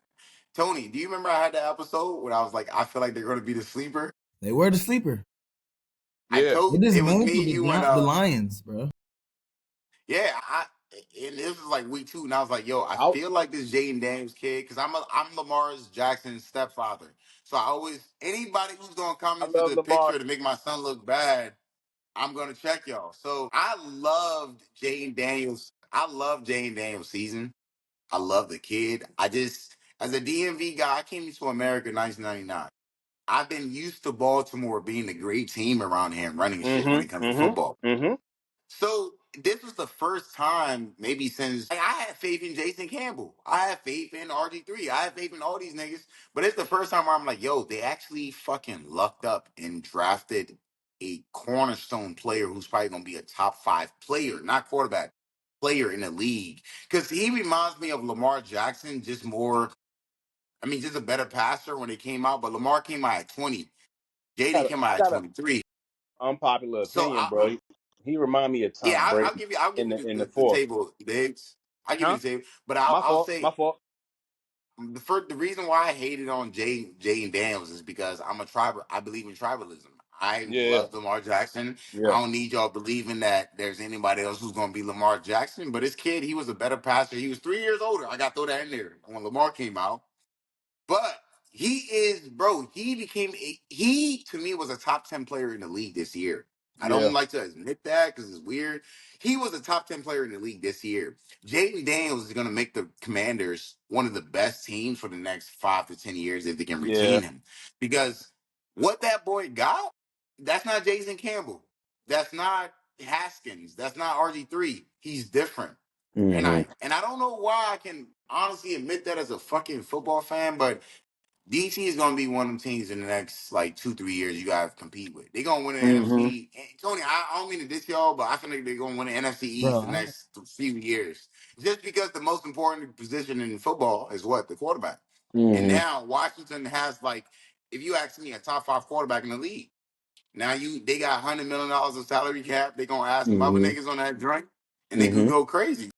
Tony, do you remember I had the episode when I was like, I feel like they're going to be the sleeper? They were the sleeper. I Yeah. They told it was me, dismantled you, and the Lions, bro. yeah, and this was like week 2, and I was like, yo, I I feel like this Jaden Daniels kid because I'm Lamar's Jackson's stepfather, so I always anybody who's gonna come I into love the Lamar. picture to make my son look bad, I'm gonna check y'all. So I loved Jaden Daniels. I love Jaden Daniels' season. I love the kid. I just, as a DMV guy, I came to America in 1999. I've been used to Baltimore being a great team around here and running shit when it Mm-hmm. comes to football. Mm-hmm. Mm-hmm. So this was the first time, maybe since like, I had faith in Jason Campbell. I had faith in RG3. I had faith in all these niggas. But it's the first time where I'm like, yo, they actually fucking lucked up and drafted a cornerstone player who's probably gonna be a top 5 player, not quarterback, player in the league. Because he reminds me of Lamar Jackson, just more. I mean, just a better passer when it came out. But Lamar came out at 20. Jaden came I out at got a 23. unpopular So opinion, bro. He remind me of Yeah, Tom I'll Brady give you. I'll give in you the the fourth. table, Diggs. I'll give you Huh? the table, but My I'll fault. My say fault. the reason why I hated on Jane Daniels is because I'm a tribal. I believe in tribalism. I Yeah, love Lamar Jackson. yeah, I don't need y'all believing that there's anybody else who's going to be Lamar Jackson. But this kid, he was a better passer. He was 3 years older. I got to throw that in there when Lamar came out. But he is, bro. He to me was a top 10 player in the league this year. I yeah. don't like to admit that because it's weird. He was a top 10 player in the league this year. Jaden Daniels is going to make the Commanders one of the best teams for the next 5 to 10 years if they can Yeah. retain him. Because what that boy got, that's not Jason Campbell. That's not Haskins. That's not RG3. He's different. And Hmm. I don't know why I can honestly admit that as a fucking football fan, but DC is gonna be one of them teams in the next like 2 3 years you gotta compete with. They're gonna win the Hmm. NFC. And Tony, I don't mean to diss y'all, but I feel like they're gonna win the NFC East the bro. next few years. Just because the most important position in football is what? The quarterback. And Hmm. now Washington has like, if you ask me, a top five quarterback in the league. Now they got $100 million of salary cap. They gonna add some other Hmm. niggas on that joint, and they could Hmm. go crazy.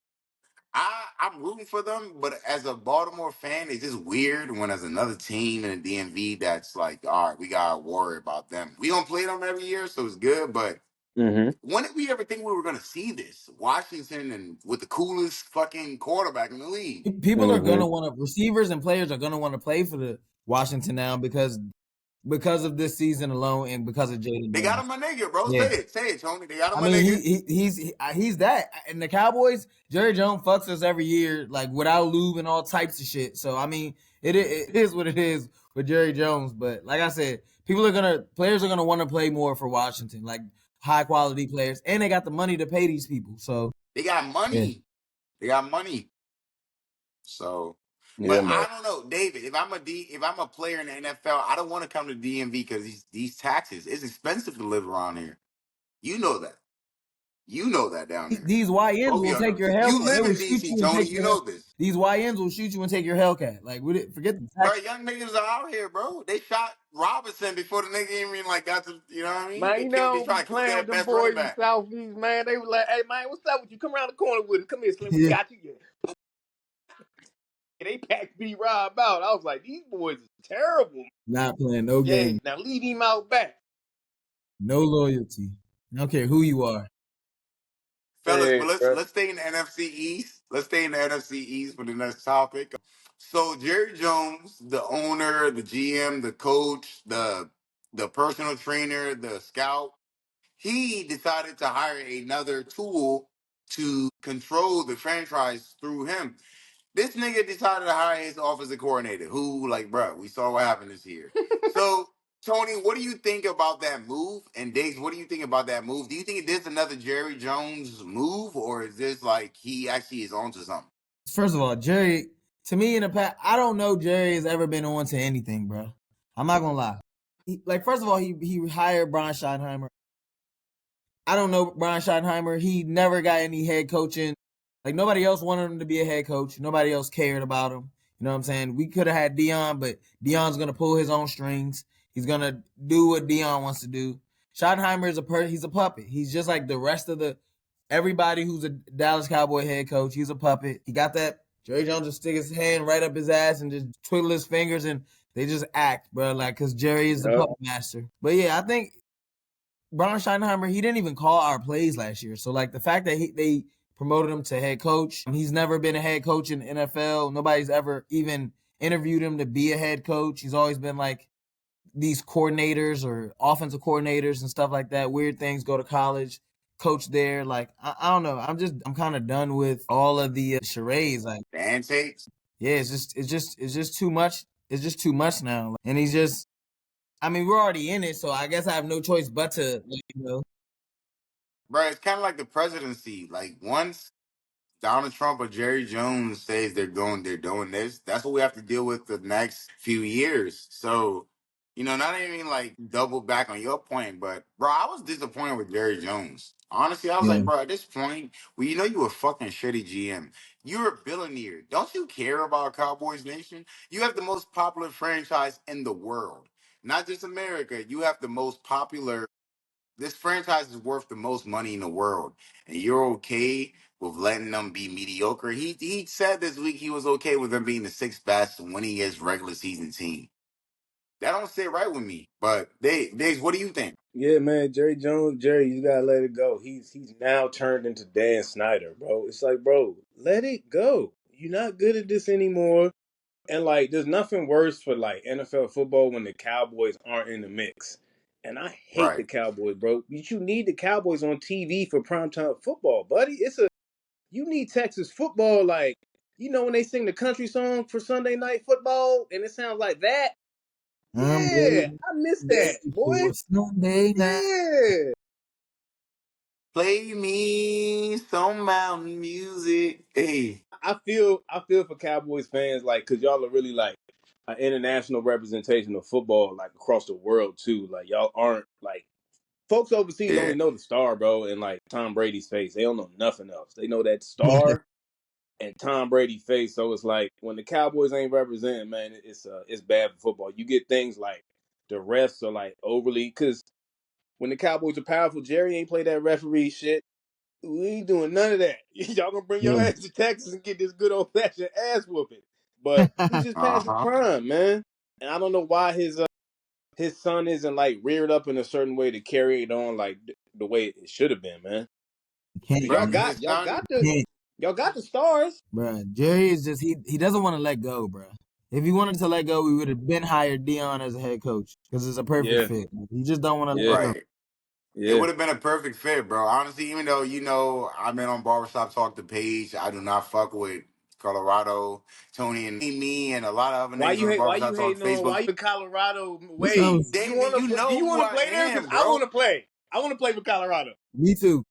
I'm rooting for them, but as a Baltimore fan, it's just weird when there's another team in the DMV that's like, all right, we gotta worry about them. We don't play them every year, so it's good. But Hmm. when did we ever think we were gonna see this? Washington and with the coolest fucking quarterback in the league. People are Hmm. gonna want to receivers and players are gonna want to play for the Washington now because of this season alone and because of Jaden They got Daniels. him a nigga, bro. Yeah. Say it, Tony. They got I him a mean, nigga. he's that. And the Cowboys, Jerry Jones fucks us every year, like without lube and all types of shit. So I mean, it is what it is with Jerry Jones. But like I said, players are gonna want to play more for Washington, like high quality players, and they got the money to pay these people. So They got yeah, money. They got money. So, Yeah, but man. I don't know, David. If I'm a player in the NFL, I don't want to come to DMV because these taxes. It's expensive to live around here. You know that. You know that down there. these YNs Both of will y'all know. take your You Hellcat. They live will in shoot DC, you and Tony. take You your. know this. These YNs will shoot you and take your Hellcat. Like, forget the Bro, tax. young niggas are out here, bro. They shot Robinson before the nigga even like got to, you know what I mean? Man, They you killed. They know, be tried to kill playing their with them best running boys in back. Southeast, man. They were like, hey, man, what's up with you? Come around the corner with us. Come here, Slim. We Yeah, got you. Yeah. They packed B Rob out. I was like, these boys are terrible. not playing no Yeah, game, now leave him out back. no loyalty. I don't care who you are. Fellas, Yeah, but bro. let's stay in the NFC East. Let's stay in the NFC East for the next topic. So Jerry Jones, the owner, the GM, the coach, the personal trainer, the scout, he decided to hire another tool to control the franchise through him. This nigga decided to hire his offensive coordinator, who, like, bro, we saw what happened this year. So, Tony, what do you think about that move? And Diggs, what do you think about that move? Do you think it is another Jerry Jones move, or is this like he actually is onto something? First of all, Jerry, to me in the past, I don't know Jerry has ever been on to anything, bro. I'm not gonna lie. First of all, he hired Brian Schottenheimer. I don't know Brian Schottenheimer. He never got any head coaching. Like nobody else wanted him to be a head coach. Nobody else cared about him. You know what I'm saying? We could have had Dion, but Dion's gonna pull his own strings. He's gonna do what Dion wants to do. Schottenheimer is he's a puppet. He's just like the rest of the everybody who's a Dallas Cowboy head coach. He's a puppet. He got that. Jerry Jones just stick his hand right up his ass and just twiddle his fingers and they just act, bro. Like, cause Jerry is the Yep. puppet master. But yeah, I think Brian Schottenheimer, he didn't even call our plays last year. So like the fact that they promoted him to head coach, he's never been a head coach in the NFL. Nobody's ever even interviewed him to be a head coach. He's always been like these coordinators or offensive coordinators and stuff like that. Weird things, go to college, coach there. Like I don't know. I'm kind of done with all of the charades. Like The antics? yeah, it's just too much. It's just too much now. And he's just. I mean, we're already in it, so I guess I have no choice but to, Bro, it's kind of like the presidency. Like, once Donald Trump or Jerry Jones says they're doing this. That's what we have to deal with the next few years. So, not even like double back on your point, but bro, I was disappointed with Jerry Jones. Honestly, I was Yeah. like, bro, at this point, well, you a fucking shitty GM. You're a billionaire. Don't you care about Cowboys Nation? You have the most popular franchise in the world, not just America. You have the most popular. This franchise is worth the most money in the world, and you're okay with letting them be mediocre. He said this week he was okay with them being the sixth best winningest regular season team. That don't sit right with me. But Diggs, what do you think? Yeah, man, Jerry Jones, Jerry, you gotta let it go. He's now turned into Dan Snyder, bro. It's like, bro, let it go. You're not good at this anymore. And like, there's nothing worse for like NFL football when the Cowboys aren't in the mix. And I hate the Right. Cowboys, bro. But you need the Cowboys on TV for primetime football, buddy. You need Texas football, like when they sing the country song for Sunday night football, and it sounds like that. I'm Yeah, ready, I miss that, ready boy. for Sunday night. Yeah. Play me some mountain music. Hey. I feel for Cowboys fans, like, cause y'all are really like an international representation of football, like across the world too. Like y'all aren't like folks overseas Yeah. only know the star, bro, and like Tom Brady's face. They don't know nothing else. They know that star and Tom Brady face. So it's like when the Cowboys ain't representing, man, it's bad for football. You get things like the refs are like overly because when the Cowboys are powerful, Jerry ain't play that referee shit. We ain't doing none of that. Y'all gonna bring your Yeah. ass to Texas and get this good old fashioned ass whooping. But he's just past his Uh-huh. prime, man. And I don't know why his son isn't like reared up in a certain way to carry it on like the way it should have been, man. Can't, Cause Bro, y'all man. got his y'all son, got the Can't, y'all got the stars. bro. Jerry is just he doesn't want to let go, bro. If he wanted to let go, we would have been hired Dion as a head coach because it's a perfect Yeah, fit. He just don't want to let yeah, go. right. It yeah. would have been a perfect fit, bro. Honestly, even though I've been on Barbershop Talk the page, I do not fuck with Colorado, Tony, and me, and a lot of other Why niggas you on the hate? Why Barbershop you Talk hating on? Why Facebook. you in Colorado What's wrong way? with You David, wanna? you Do know you who want to I play there? Because am, I bro. want to play. I want to play for Colorado. me too?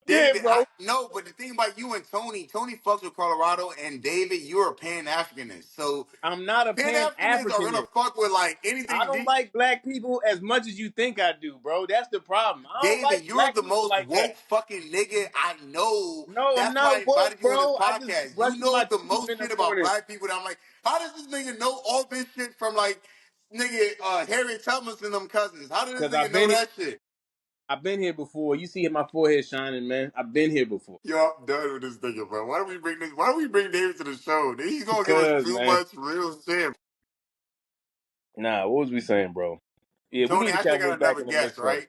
Yeah, David, I bro. no, but the thing about you and Tony fucks with Colorado, and David, you're a Pan Africanist. So I'm not a Pan Pan Africanists are gonna Africanist. fuck with like I anything don't deep. like black people as much as you think I do, bro. That's the problem. I don't David, like you're black the people most like that. woke fucking nigga I know. No, I'm That's why I not woke, invited you on this bro. I just podcast. You brushing know my the teeth most in the shit about morning black people that I'm like, how does this nigga know all this shit from like nigga Harriet Tubman and them cousins? How does because this nigga know that shit? I've been here before. You see my forehead shining, man. I've been here before. Yo, I'm done with this nigga, bro. Why don't we bring David to the show? He's gonna give us Because, too man. much real shit. Nah, what was we saying, bro? Yeah, we Tony, need the I should Cowboys got back another in the guest, mix, though. right?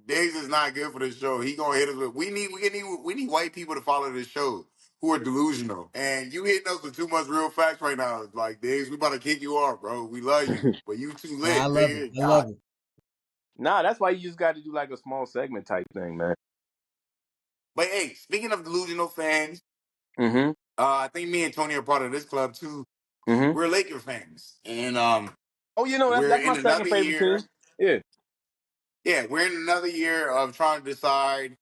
Diggs is not good for the show. He gonna hit us with we need white people to follow this show who are delusional. And you hitting us with too much real facts right now. Like Diggs, we about to kick you off, bro. We love you, but you too Nah, I lit, love it. nigga. I God. love it. Nah, that's why you just got to do like a small segment type thing, man. But hey, speaking of delusional fans, Mm-hmm. I think me and Tony are part of this club too. Mm-hmm. We're Laker fans, and Oh, we're that's in my second another favorite team. year. Yeah. Yeah, we're in another year of trying to decide.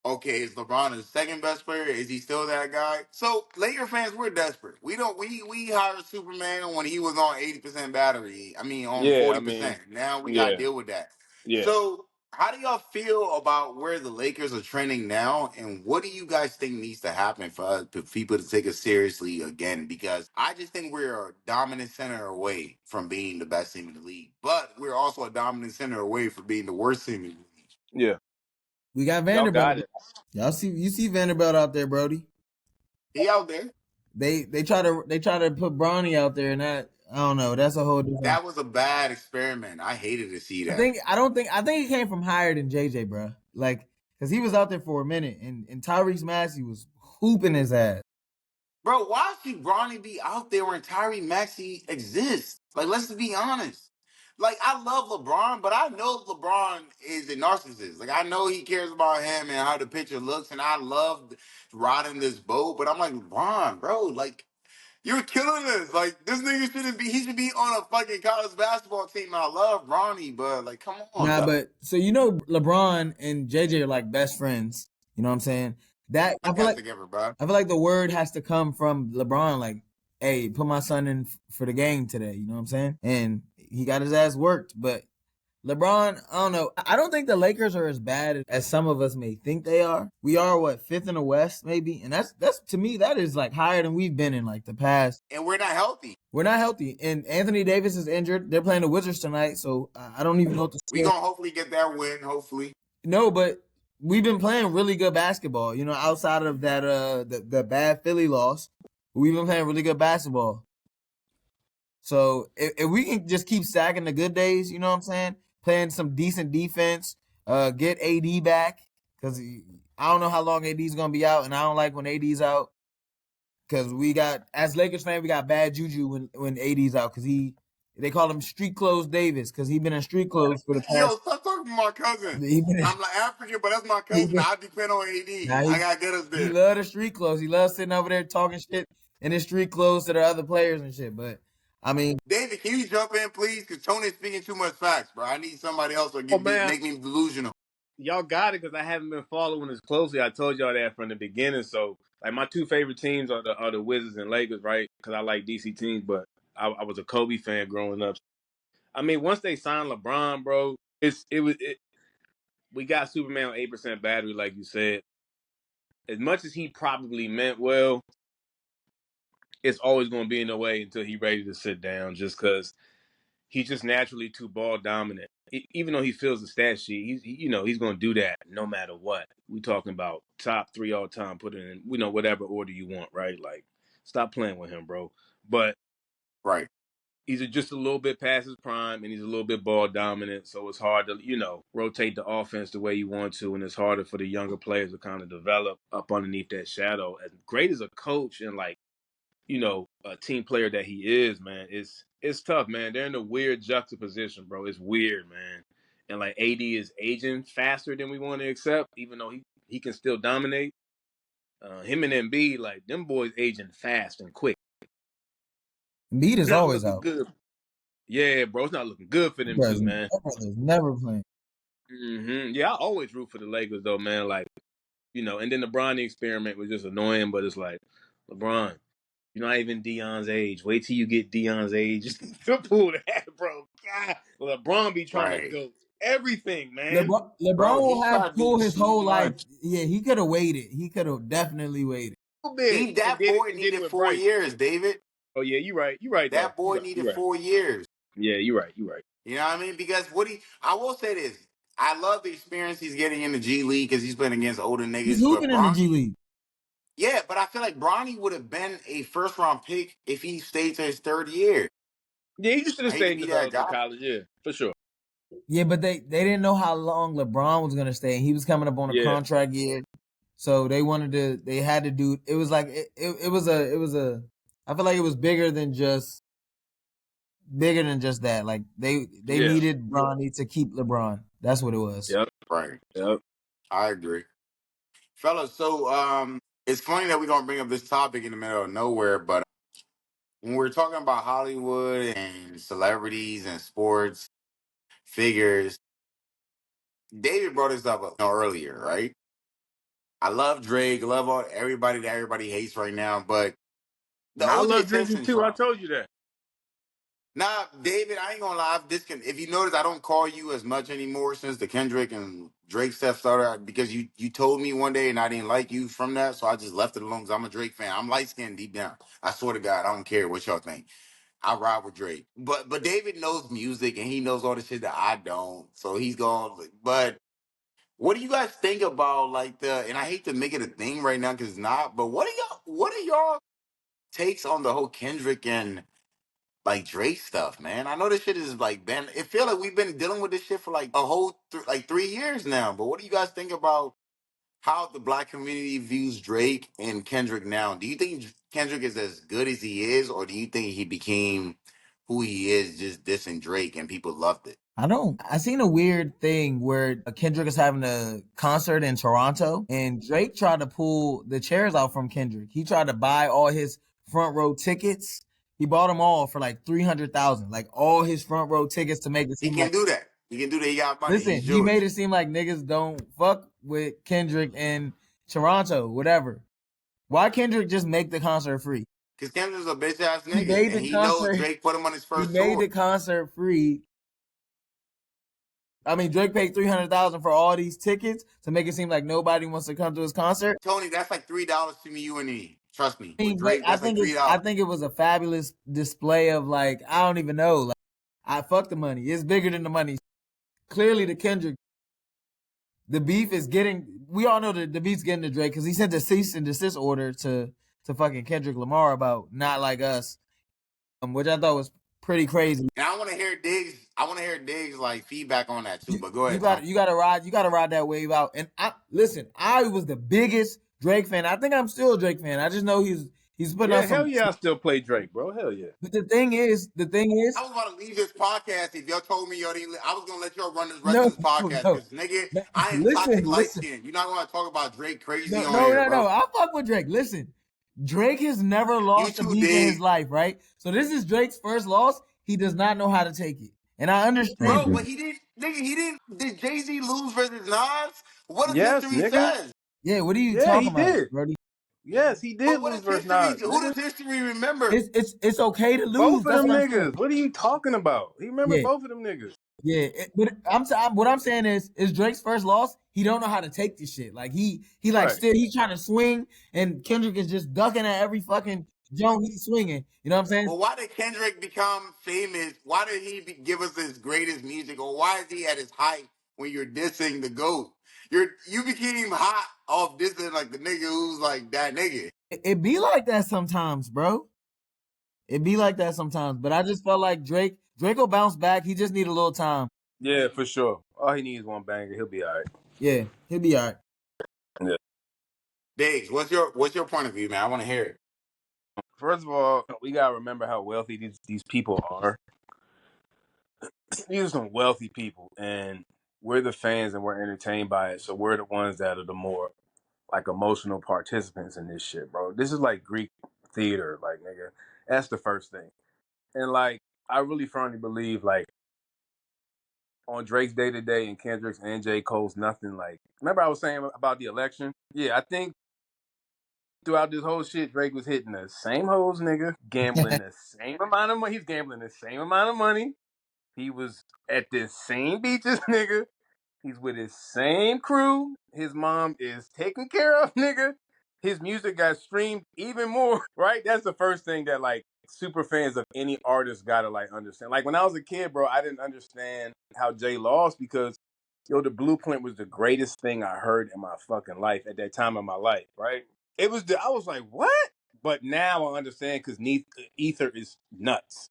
Okay, is LeBron the second best player? Is he still that guy? So Laker fans, we're desperate. We don't we hired Superman when he was on 80% battery. I mean on Yeah, I 40%. mean, Now we gotta yeah, deal with that. yeah. So how do y'all feel about where the Lakers are trending now? And what do you guys think needs to happen for people to take us seriously again? Because I just think we're a dominant center away from being the best team in the league. But we're also a dominant center away from being the worst team in the league. Yeah. We got Y'all Vanderbilt. got it. You see Vanderbilt out there, Brody. He out there. They try to put Bronny out there, and that I don't know. That's a whole different. That was a bad experiment. I hated to see I that. think I think it came from higher than JJ, bro. Like, cause he was out there for a minute, and Tyrese Maxey was hooping his ass. Bro, why should Bronny be out there when Tyree Maxey exists? Like, let's be honest. Like, I love LeBron, but I know LeBron is a narcissist. Like, I know he cares about him and how the picture looks, and I love riding this boat, but I'm like, LeBron, bro, like, you're killing us. Like, this nigga shouldn't be, he should be on a fucking college basketball team. I love Bronny, but, like, come on, Nah, dog. but so LeBron and JJ are like best friends. You know what I'm saying? That Podcast together, bro. I feel like the word has to come from LeBron, like, hey, put my son in for the game today. You know what I'm saying? And he got his ass worked. But LeBron, I don't know. I don't think the Lakers are as bad as some of us may think they are. We are what, fifth in the West, maybe, and that's to me that is like higher than we've been in like the past. And we're not healthy. We're not healthy, and Anthony Davis is injured. They're playing the Wizards tonight, so I don't even know what to We say. gonna hopefully get that win, hopefully. No, but we've been playing really good basketball. You know, outside of that, the bad Philly loss, we've been playing really good basketball. So if we can just keep stacking the good days, you know what I'm saying? Playing some decent defense, get AD back because I don't know how long AD's gonna be out, and I don't like when AD's out because we got as Lakers fan we got bad juju when AD's out because they call him Street Clothes Davis because he been in street clothes for the Yo, past. stop talking to my cousin. He been in, I'm like African, but that's my he cousin. been, I depend on AD. now I gotta get us he there. love the street clothes. He loves sitting over there talking shit in his street clothes to the other players and shit. But I mean, David, can you jump in, please? Because Tony's speaking too much facts, bro. I need somebody else to Oh man, make me delusional. y'all got it because I haven't been following as closely. I told y'all that from the beginning. So like my two favorite teams are the Wizards and Lakers, right? Because I like DC teams, but I was a Kobe fan growing up. I mean, once they signed LeBron, bro, we got Superman on 8% battery, like you said. As much as he probably meant well, it's always going to be in the way until he's ready to sit down. Just because he's just naturally too ball dominant. Even though he fills the stat sheet, he's going to do that no matter what. We talking about top 3 all time. Put it in whatever order you want, right? Like, stop playing with him, bro. But Right. he's just a little bit past his prime, and he's a little bit ball dominant. So it's hard to rotate the offense the way you want to, and it's harder for the younger players to kind of develop up underneath that shadow. As great as a coach and like a team player that he is, man, it's tough, man. They're in a weird juxtaposition, bro. It's weird, man. And like AD is aging faster than we want to accept, even though he can still dominate. Him and Embiid, like them boys aging fast and quick. Embiid It's is not always looking out. good. Yeah, bro, it's not looking good for them two, man. That brother's never playing. Yeah, I always root for the Lakers though, man. Like, and then the Bronny experiment was just annoying, but it's like, LeBron, you're not even Dion's age. Wait till you get Dion's age to pull that, bro. God, LeBron be trying to Right. go everything, man. LeBron Bro, will he have tried to do pulled his too whole life. much. Yeah, he could have waited. He could have definitely waited. A little bit, and That did it boy and did it needed with 4 Bryce. years, David. Oh yeah, you're right. You're right though. That boy You're needed right. 4 years. Yeah, you're right. You're right. You know what I mean? Because I will say this. I love the experience he's getting in the G League because he's playing against older He's niggas. But hooping in the G Bronny, League. yeah, but I feel like Bronny would have been a first round pick if he stayed to his third year. Yeah, you should I have hate stayed to and be that developed in guy. college. Yeah, for sure. Yeah, but they didn't know how long LeBron was gonna stay. He was coming up on a Yeah, contract year, so they had to do. It was like it was a. I feel like it was bigger than just that. Like they yeah, needed Bronny to keep LeBron. That's what it was. yep, Right. yep. I agree. Fellas, so it's funny that we're gonna bring up this topic in the middle of nowhere, but when we're talking about Hollywood and celebrities and sports figures, David brought this up earlier, right? I love Drake, love everybody that everybody hates right now, but the And I OJ love drinking Simpson too. I trial. told you that. Nah, David, I ain't gonna lie. If you notice, I don't call you as much anymore since the Kendrick and Drake stuff started because you told me one day and I didn't like you from that, so I just left it alone because I'm a Drake fan. I'm light skinned deep down. I swear to God, I don't care what y'all think. I ride with Drake, but David knows music and he knows all the shit that I don't, so he's going. But what do you guys think about like the? And I hate to make it a thing right now because it's not. But what are y'all takes on the whole Kendrick and like Drake stuff, man? I know this shit is like been. It feel like we've been dealing with this shit for like a whole 3 years now. But what do you guys think about how the black community views Drake and Kendrick now? Do you think Kendrick is as good as he is, or do you think he became who he is just dissing Drake and people loved it? I don't. I seen a weird thing where Kendrick is having a concert in Toronto, and Drake tried to pull the chairs out from Kendrick. He tried to buy all his front row tickets. He bought them all for like 300,000, like all his front row tickets to make it He seem can like. do that. He can do that. He got money. Listen, He's he Jewish. made it seem like niggas don't fuck with Kendrick in Toronto, whatever. Why Kendrick just make the concert free? Because Kendrick's a bitch ass He nigga, made and the he knows concert. Drake put him on his He first made tour. the concert free. I mean, Drake paid 300,000 for all these tickets to make it seem like nobody wants to come to his concert. Tony, that's like $3 to me, you and me. Trust me. I With mean, but Drake, that's like I $3. think it was a fabulous display of like I don't even know. Like I fuck the money. It's bigger than the money. Clearly, the Kendrick, the beef is getting. We all know that the beef's getting to Drake because he sent a cease and desist order to fucking Kendrick Lamar about not like us, which I thought was pretty crazy. And I want to hear Diggs. I want to hear Diggs like feedback on that too. But go ahead, Tom. You gotta ride that wave out. And I was the biggest Drake fan. I think I'm still a Drake fan. I just know he's putting Yeah, out hell some. yeah, I still play Drake, bro. Hell yeah. But the thing is, I was about to leave this podcast if y'all told me y'all didn't. I was gonna let y'all run this rest no, of this podcast no, because nigga, no. I am Listen, toxic light listen. skin. You're not gonna talk about Drake crazy No, on no, here, no, bro. no. I fuck with Drake. Listen, Drake has never You lost a too, beef in his Diggs. life, right? So this is Drake's first loss. He does not know how to take it, and I understand Bro, that. but he didn't, nigga. He didn't. Did Jay Z lose versus Nas? What does Yes, history nigga. says? Yeah, what are you Yeah, he talking about, did. Brody? Yes, he did But what lose does versus history? Nas, Who nigga. does history remember? It's okay to lose. Both of That's them what I'm saying. niggas. What are you talking about? He remember Yeah, both of them niggas. yeah. But what I'm saying is Drake's first loss. He don't know how to take this shit. Like he like Right. still he's trying to swing, and Kendrick is just ducking at every fucking joint he's swinging. You know what I'm saying? Well, why did Kendrick become famous? Why did he give us his greatest music? Or why is he at his height when you're dissing the GOAT? You became hot off dissing like the nigga who's like that nigga. It be like that sometimes, bro. It be like that sometimes. But I just felt like Drake will bounce back. He just need a little time. Yeah, for sure. All he needs one banger. He'll be all right. Yeah, he'll be all right. Yeah. Diggs, what's your point of view, man? I want to hear it. First of all, we gotta remember how wealthy these people are. These are some wealthy people, and we're the fans, and we're entertained by it. So we're the ones that are the more like emotional participants in this shit, bro. This is like Greek theater, like nigga. That's the first thing. And like, I really firmly believe like on Drake's Day to Day and Kendrick's and J. Cole's nothing like. Remember I was saying about the election? Yeah, I think throughout this whole shit, Drake was hitting the same hoes, nigga, gambling the same amount of money. He's gambling the same amount of money. He was at the same beaches, nigga. He's with his same crew. His mom is taken care of, nigga. His music got streamed even more, right? That's the first thing that like super fans of any artist gotta like understand. Like when I was a kid, bro, I didn't understand how Jay lost because yo, the Blueprint was the greatest thing I heard in my fucking life at that time of my life, right? I was like, what? But now I understand because Ether is nuts.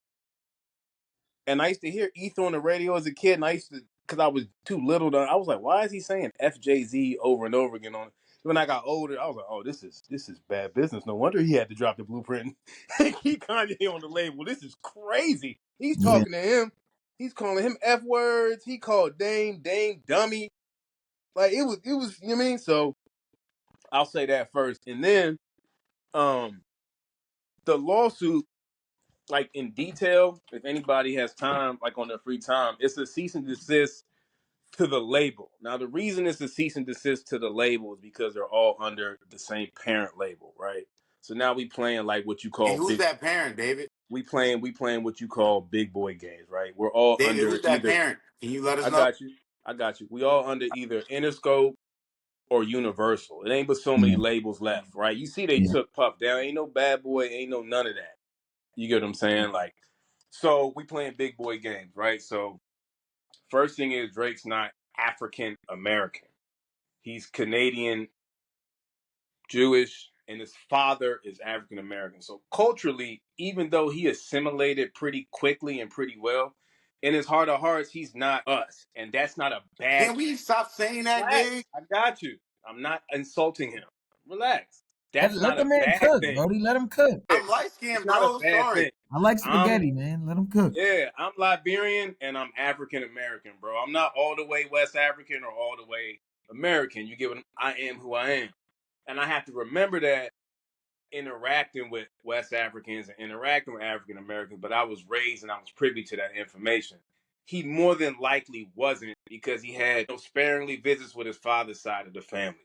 And I used to hear Ether on the radio as a kid, and I used to, because I was too little to, I was like, why is he saying FJZ over and over again on it? When I got older, I was like, oh, this is bad business. No wonder he had to drop the Blueprint and keep Kanye on the label. This is crazy. He's Yeah. talking to him. He's calling him F words. He called Dame dummy. Like it was, you know what I mean? So I'll say that first. And then the lawsuit, like in detail, if anybody has time, like on their free time, it's a cease and desist to the label. Now, the reason it's a cease and desist to the label is because they're all under the same parent label, right? So now we playing like what you And call who's big. that parent, David? We playing what you call big boy games, right? We're all David, under who's that either. parent? Can you let us I know? got you. I got you. We all under either Interscope or Universal. It ain't but so many Yeah. labels left, right? You see, they Yeah. took Puff down. Ain't no Bad Boy. Ain't no none of that. You get what I'm saying? Like, so we playing big boy games, right? So first thing is Drake's not African American. He's Canadian, Jewish, and his father is African American. So culturally, even though he assimilated pretty quickly and pretty well, in his heart of hearts, he's not us. And that's not a bad Can thing. we stop saying that, Diggs? Relax. I got you. I'm not insulting him. Relax. That's Let not the a man bad cook, thing. Brody. Let him cook. I'm light It's skinned, not a bro. bad Sorry. thing. I like I'm spaghetti, man. Let him cook. Yeah, I'm Liberian and I'm African American, bro. I'm not all the way West African or all the way American. You get what I am who I am. And I have to remember that interacting with West Africans and interacting with African Americans, but I was raised and I was privy to that information. He more than likely wasn't because he had no sparingly visits with his father's side of the family.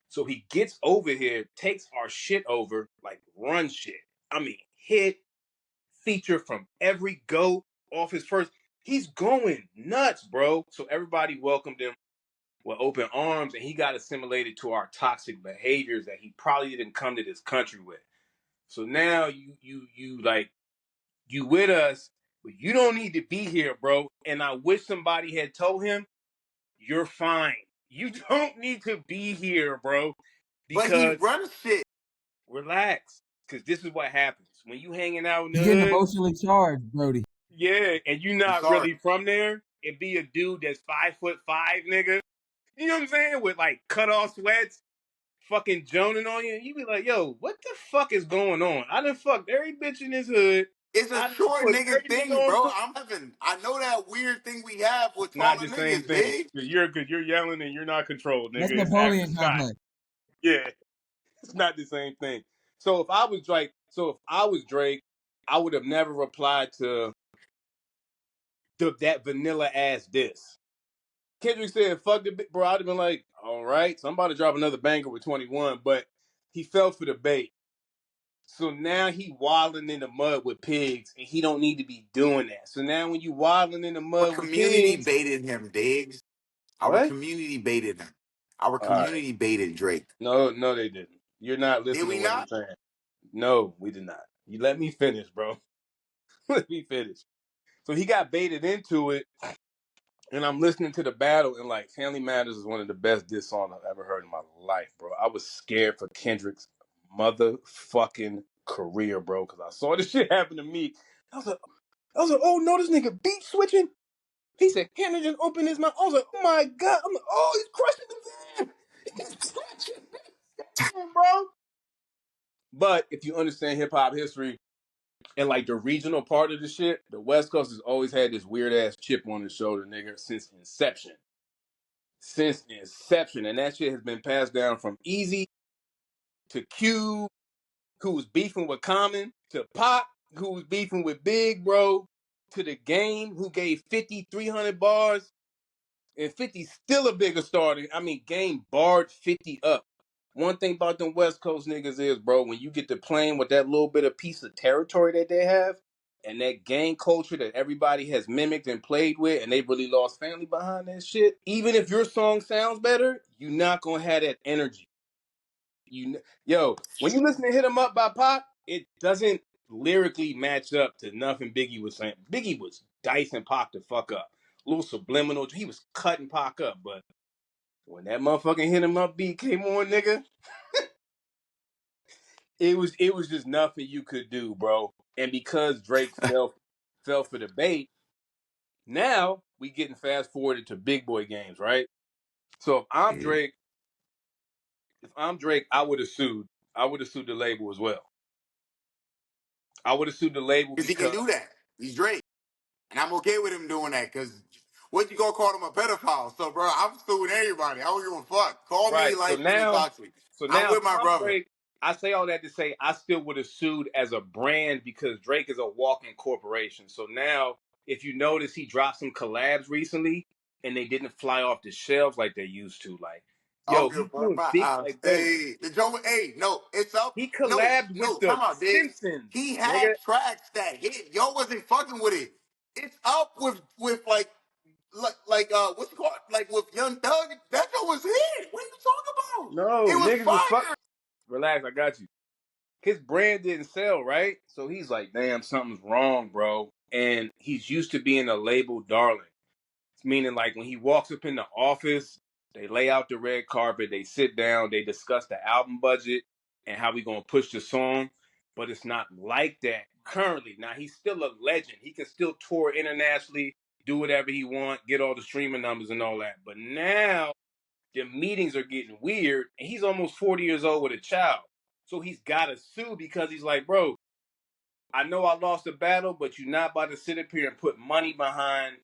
So he gets over here, takes our shit over, like run shit. I mean, hit, feature from every GOAT off his first. He's going nuts, bro. So everybody welcomed him with open arms, and he got assimilated to our toxic behaviors that he probably didn't come to this country with. So now you like you with us, but you don't need to be here, bro. And I wish somebody had told him, you're fine. You don't need to be here, bro. But he Because runs shit. relax. Because this is what happens. When you hanging out in the He getting hood, emotionally charged, Brody. Yeah, and you I'm not sorry. really from there, and be a dude that's 5'5", nigga. You know what I'm saying? With like cut off sweats, fucking joning on you, and you be like, yo, what the fuck is going on? I done fucked every bitch in this hood. It's a I done short put nigga every nigga thing, on bro. tour. I know that weird thing we have with Not taller the same niggas, thing. big. Cause you're yelling and you're not controlled, That's nigga. It's average Napoleon Scott. complex. Yeah, it's not the same thing. So if I was Drake, I would have never replied to that vanilla ass diss. Kendrick said, fuck the bro. I'd have been like, all right, so I'm about to drop another banger with 21, but he fell for the bait. So now he wilding in the mud with pigs, and he don't need to be doing that. So now when you wilding in the Our mud with community pigs, baited him, Diggs. Our what? community baited him. Our All right. community baited Drake. No, they didn't. You're not Did listening we to what I'm not? saying. No, we did not. You let me finish, bro. Let me finish. So he got baited into it, and I'm listening to the battle, and like Family Matters is one of the best diss songs I've ever heard in my life, bro. I was scared for Kendrick's motherfucking career, bro, because I saw this shit happen to me. I was like, oh no, this nigga beat switching. He said, Kendrick just opened his mouth. I was like, oh my god. I'm like, oh, he's crushing the game. He's crushing the game, bro. But if you understand hip hop history, and like the regional part of the shit, the West Coast has always had this weird ass chip on his shoulder, nigga, since inception. And that shit has been passed down from Easy to Cube, who was beefing with Common, to Pop, who was beefing with Big Bro, to the Game, who gave 50 300 bars, and 50's still a bigger star. Game barred 50 up. One thing about them West Coast niggas is, bro, when you get to playing with that little bit of piece of territory that they have, and that gang culture that everybody has mimicked and played with, and they really lost family behind that shit, even if your song sounds better, you're not gonna have that energy. When you listen to Hit 'Em Up by Pop, it doesn't lyrically match up to nothing Biggie was saying. Biggie was dicing Pac the fuck up. A little subliminal. He was cutting Pac up, but when that motherfucking Hit 'Em Up beat came on, nigga, it was just nothing you could do, bro. And because Drake fell for the bait, now we getting fast forwarded to big boy games, right? So if I'm Drake, I would have sued. I would have sued the label as well. I would have sued the label Because he can because do that. He's Drake. And I'm okay with him doing that because what you gonna call him a pedophile? So, bro, I'm suing everybody. I don't give a fuck. Call me right. So licensed and now, toxic. so I'm now if with my I'm brother. Drake, I say all that to say I still would have sued as a brand because Drake is a walking corporation. So now, if you notice, he dropped some collabs recently, and they didn't fly off the shelves like they used to. Like, I don't yo, give a he's fuck doing about big. Like, bro, hey, the Joe. Hey, no, it's up. he No, collabed with no, the time out, Diggs. Simpsons, He nigga. had tracks that hit. Y'all wasn't fucking with it. It's up with like what's it called? Like with Young Thug. That shit was hit. What are you talking about? No, It was niggas was fuck. fire. Relax, I got you. His brand didn't sell, right? So he's like, damn, something's wrong, bro. And he's used to being a label darling. Meaning, like, when he walks up in the office, they lay out the red carpet, they sit down, they discuss the album budget and how we gonna push the song. But it's not like that currently. Now, he's still a legend. He can still tour internationally, do whatever he want, get all the streaming numbers and all that. But now, the meetings are getting weird, and he's almost 40 years old with a child. So he's got to sue because he's like, bro, I know I lost the battle, but you're not about to sit up here and put money behind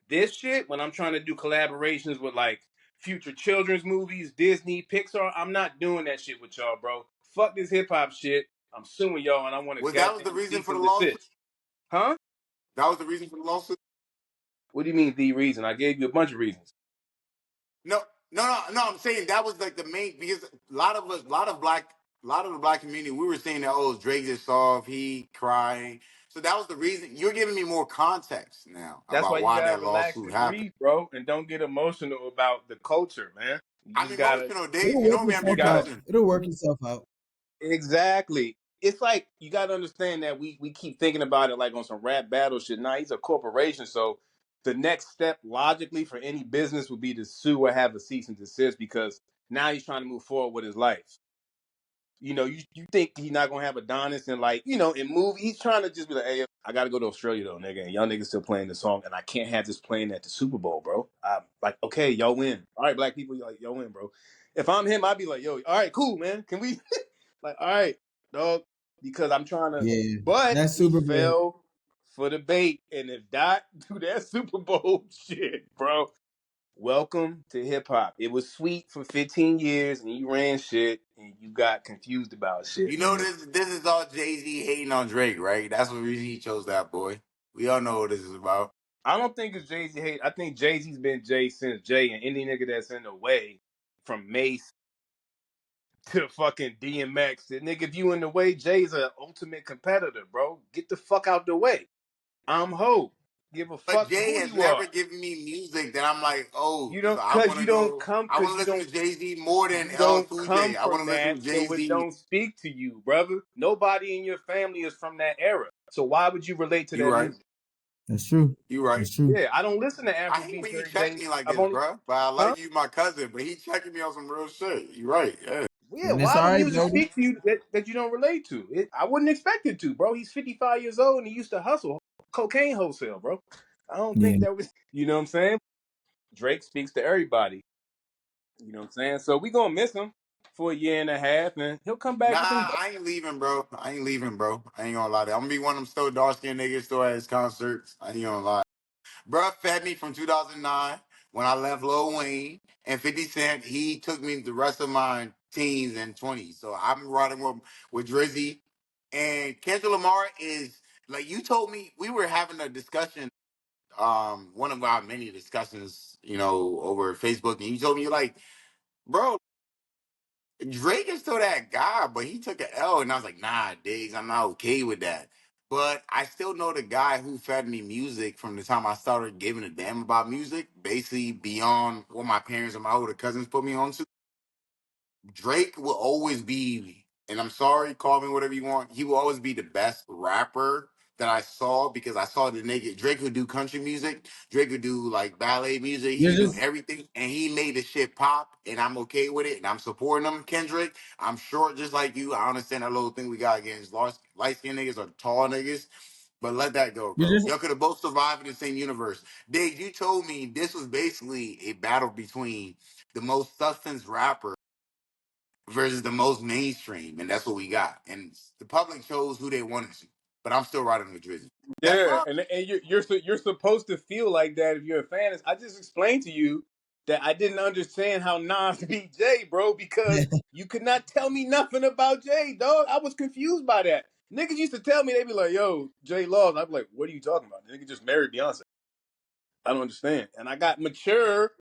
this shit when I'm trying to do collaborations with like future children's movies, Disney, Pixar. I'm not doing that shit with y'all, bro. Fuck this hip hop shit. I'm suing y'all and I want a That was goddamn the reason cease for the and lawsuit? desist. Huh? That was the reason for the lawsuit? What do you mean the reason? I gave you a bunch of reasons. No, no. I'm saying that was like the main because a lot of us, a lot of the black community, we were saying that Drake is soft, he crying. So that was the reason. You're giving me more context now That's why about you why gotta that relax lawsuit and happened. breathe, bro, and don't get emotional about the culture, man. You I'm just gotta emotional, Diggs. It'll You work know me, I'm you your itself gotta out. cousin. It'll work itself out. Exactly. It's like you got to understand that we keep thinking about it like on some rap battle shit. Nah, he's a corporation, so the next step logically for any business would be to sue or have a cease and desist because now he's trying to move forward with his life. You think he's not gonna have Adonis and like in movie he's trying to just be like, hey, I gotta go to Australia though, nigga, and y'all niggas still playing the song, and I can't have this playing at the Super Bowl, bro. I'm like, okay, y'all win. All right, black people, y'all win, bro. If I'm him, I'd be like, yo, all right, cool, man. Can we like, all right, dog? Because I'm trying to, Yeah, but that he Super Bowl. fell for the bait, and if Dot do that Super Bowl shit, bro, welcome to hip hop. It was sweet for 15 years, and you ran shit, and you got confused about shit, You know nigga. this is all Jay-Z hating on Drake, right? That's what reason he chose that boy. We all know what this is about. I don't think it's Jay Z hate. I think Jay Z's been Jay since Jay, and any nigga that's in the way from Mace to fucking DMX, the nigga, if you in the way, Jay's an ultimate competitor, bro. Get the fuck out the way. I'm Ho. Give a But fuck Jay who has you are. never given me music that I'm like, oh, You so don't, I want to go. I want cause to listen to Jay Z more than you L don't Cool come J. I want from to listen that, to Jay so it Z. don't speak to you, brother. Nobody in your family is from that era, so why would you relate to You that right. music? That's true. You right. That's true. Yeah, I don't listen to I hate Afrobeats when you every check day. me like I've this, only, bro. But I huh? like you, my cousin. But he checking me on some real shit. You right. Yeah. Yeah, And it's why all would right, music Brody. speak to you that you don't relate to? I wouldn't expect it to, bro. He's 55 years old and he used to hustle cocaine wholesale, bro. I don't Yeah. think that was, you know what I'm saying? Drake speaks to everybody, you know what I'm saying? So we gonna miss him for a year and a half, and he'll come back Nah, with them. I ain't leaving, bro. I ain't leaving, bro. I ain't gonna lie. I'm gonna be one of them still dark skinned niggas still at his concerts. I ain't gonna lie. Bruh fed me from 2009 when I left Lil Wayne and 50 Cent. He took me the rest of my teens and 20s. So I'm riding with Drizzy. And Kendrick Lamar is, like you told me, we were having a discussion, one of our many discussions, over Facebook. And you told me, you're like, bro, Drake is still that guy, but he took an L, and I was like, nah, Diggs, I'm not okay with that. But I still know the guy who fed me music from the time I started giving a damn about music, basically beyond what my parents and my older cousins put me on to. Drake will always be, and I'm sorry, call me whatever you want. He will always be the best rapper that I saw because I saw the nigga. Drake could do country music. Drake could do like ballet music. He You're could do just everything, and he made the shit pop. And I'm okay with it, and I'm supporting him. Kendrick, I'm short just like you. I understand that little thing we got against light skinned niggas or tall niggas. But let that go, you're bro. just Y'all could have both survived in the same universe. Dave, you told me this was basically a battle between the most substance rapper versus the most mainstream, and that's what we got. And the public chose who they wanted to. But I'm still riding with Drizzy. That's Yeah, fine. and you're supposed to feel like that if you're a fan. I just explained to you that I didn't understand how Nas beat Jay, bro, because you could not tell me nothing about Jay, dog. I was confused by that. Niggas used to tell me, they'd be like, yo, Jay lost. I'd be like, what are you talking about? The nigga just married Beyonce. I don't understand. And I got mature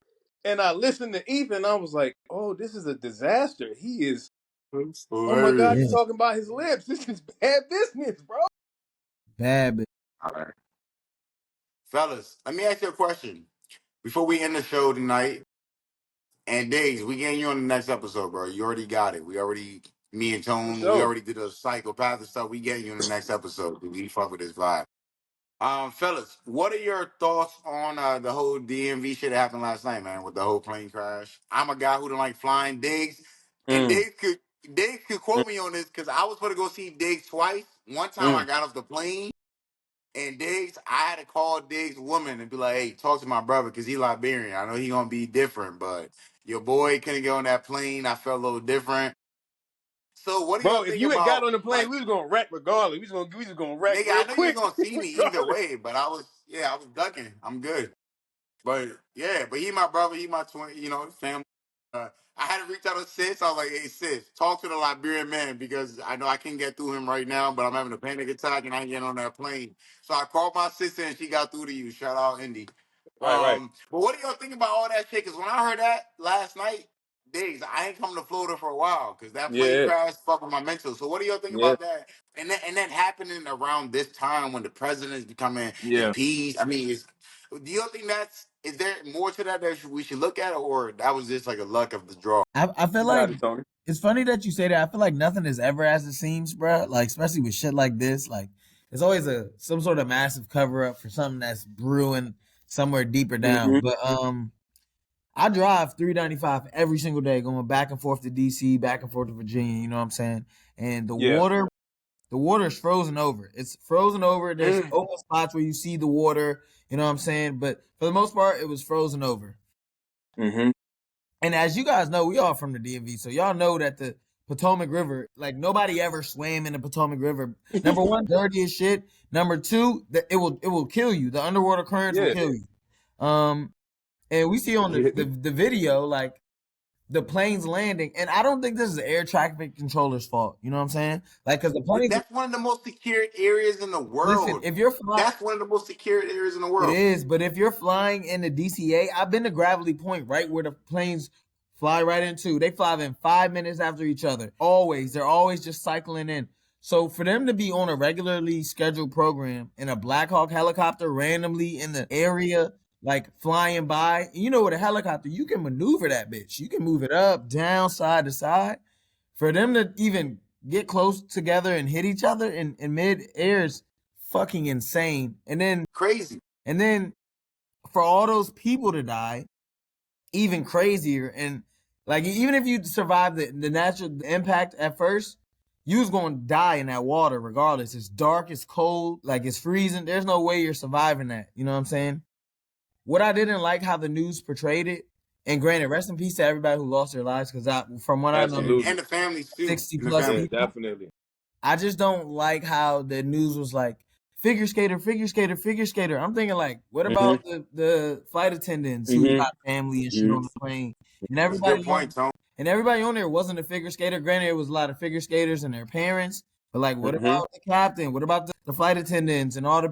and I listened to Ethan. And I was like, oh, this is a disaster. He is, It's oh my God, he's yeah, hilarious. talking about his lips. This is bad business, bro. bad. But All right. Fellas, let me ask you a question. Before we end the show tonight, and Diggs, we getting you on the next episode, bro. You already got it. Me and For Tone, we sure. already did a psychopathic stuff. We getting you in the next episode. We fuck with this vibe. Fellas, what are your thoughts on the whole DMV shit that happened last night, man, with the whole plane crash? I'm a guy who don't like flying. Diggs, and Mm, Diggs could mm, quote me on this because I was going to go see Diggs twice. One time I mm. got off the plane, and Diggs, I had to call Diggs' woman and be like, "Hey, talk to my brother because he Liberian. I know he gonna be different, but your boy couldn't get on that plane. I felt a little different." So, what do y'all Bro, if think you had got about on the plane, like? we was gonna wreck regardless. We just gonna wreck Nigga, I real know you was quick, gonna see me either regardless. way, but I was ducking. I'm good. But yeah, but he my brother, he my twin, family. I had to reach out to Sis. I was like, hey Sis, talk to the Liberian man because I know I can't get through him right now, but I'm having a panic attack and I ain't getting on that plane. So I called my sister and she got through to you. Shout out Indy. Right, right. But what do y'all think about all that shit? Because when I heard that last night, Diggs, I ain't coming to Florida for a while because that plane Yeah, crash fucked with my mental. So what do y'all think yeah, about that? And that happening around this time when the president is becoming yeah. impeached. I mean, do you think is there more to that we should look at, or that was just like a luck of the draw? I feel You like got it, Tony. it's funny that you say that. I feel like nothing is ever as it seems, bro. Like especially with shit like this, like it's always some sort of massive cover up for something that's brewing somewhere deeper Mm-hmm. down. But I drive 395 every single day, going back and forth to DC, back and forth to Virginia. You know what I'm saying? And the Yeah. water the water is frozen over. It's frozen over. There's open spots where you see the water. You know what I'm saying? But for the most part, it was frozen over. Mm-hmm. And as you guys know, we all from the DMV, so y'all know that the Potomac River, like nobody ever swam in the Potomac River. Number one, dirty as shit. Number two, that it will kill you. The underwater currents will Yeah. kill you. And we see on the video like the planes landing, and I don't think this is the air traffic controller's fault. You know what I'm saying? Like, because the planes. That's one of the most secured areas in the Listen, world. if you're flying, That's one of the most secured areas in the it world. is. But if you're flying in the DCA, I've been to Gravelly Point, right where the planes fly right into. They fly in 5 minutes after each other. Always, they're always just cycling in. So for them to be on a regularly scheduled program in a Black Hawk helicopter randomly in the area, like flying by, you know, with a helicopter, you can maneuver that bitch. You can move it up, down, side to side. For them to even get close together and hit each other in mid air is fucking insane. Crazy. And then for all those people to die, even crazier. And like even if you survive the natural impact at first, you was gonna die in that water regardless. It's dark, it's cold, like it's freezing. There's no way you're surviving that. You know what I'm saying? What I didn't like how the news portrayed it, and granted, rest in peace to everybody who lost their lives, because from what I know, Absolutely. And the families too. 60 And the plus Yeah, families. people. definitely. I just don't like how the news was like figure skater, figure skater, figure skater. I'm thinking like, what Mm-hmm. about the flight attendants who Mm-hmm. got family and shit Mm-hmm. on the plane, and That's a good point, Tone. everybody on there wasn't a figure skater. Granted, it was a lot of figure skaters and their parents, but like, what Mm-hmm. about the captain? What about the flight attendants and all the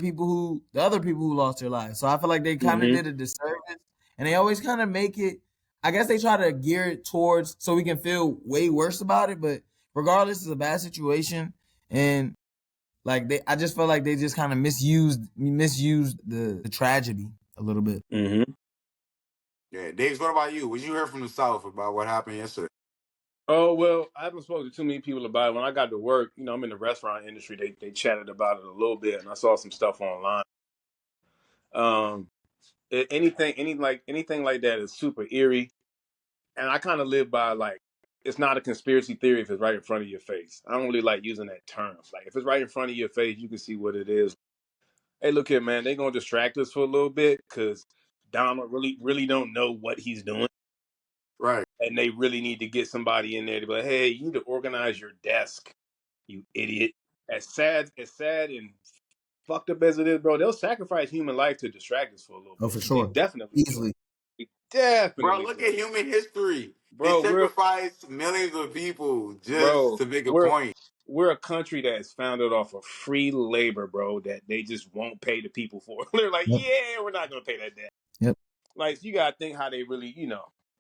other people who lost their lives? So I feel like they kind of Mm-hmm. did a disservice, and they always kind of make it. I guess they try to gear it towards so we can feel way worse about it, but regardless, it's a bad situation, and like I just felt like they just kind of misused the tragedy a little bit. Mm-hmm. Yeah, Davis, what about you? What you heard from the South about what happened yesterday? Oh well, I haven't spoken to too many people about it. When I got to work, I'm in the restaurant industry. They chatted about it a little bit, and I saw some stuff online. Um, anything like that is super eerie, and I kind of live by like it's not a conspiracy theory if it's right in front of your face. I don't really like using that term. Like if it's right in front of your face, you can see what it is. Hey, look here, man. They're gonna distract us for a little bit because Donald really don't know what he's doing. Right. And they really need to get somebody in there to be like, hey, you need to organize your desk, you idiot. As sad and fucked up as it is, bro, they'll sacrifice human life to distract us for a little Oh, bit. for They sure, definitely will. easily. They Bro, definitely look will. at human history. They Bro, sacrificed millions of people just bro, to make a we're point. we're a country that's founded off of free labor, bro, that they just won't pay the people for. They're like, Yep. yeah, we're not gonna pay that debt. Yep. Like, you gotta think how they really,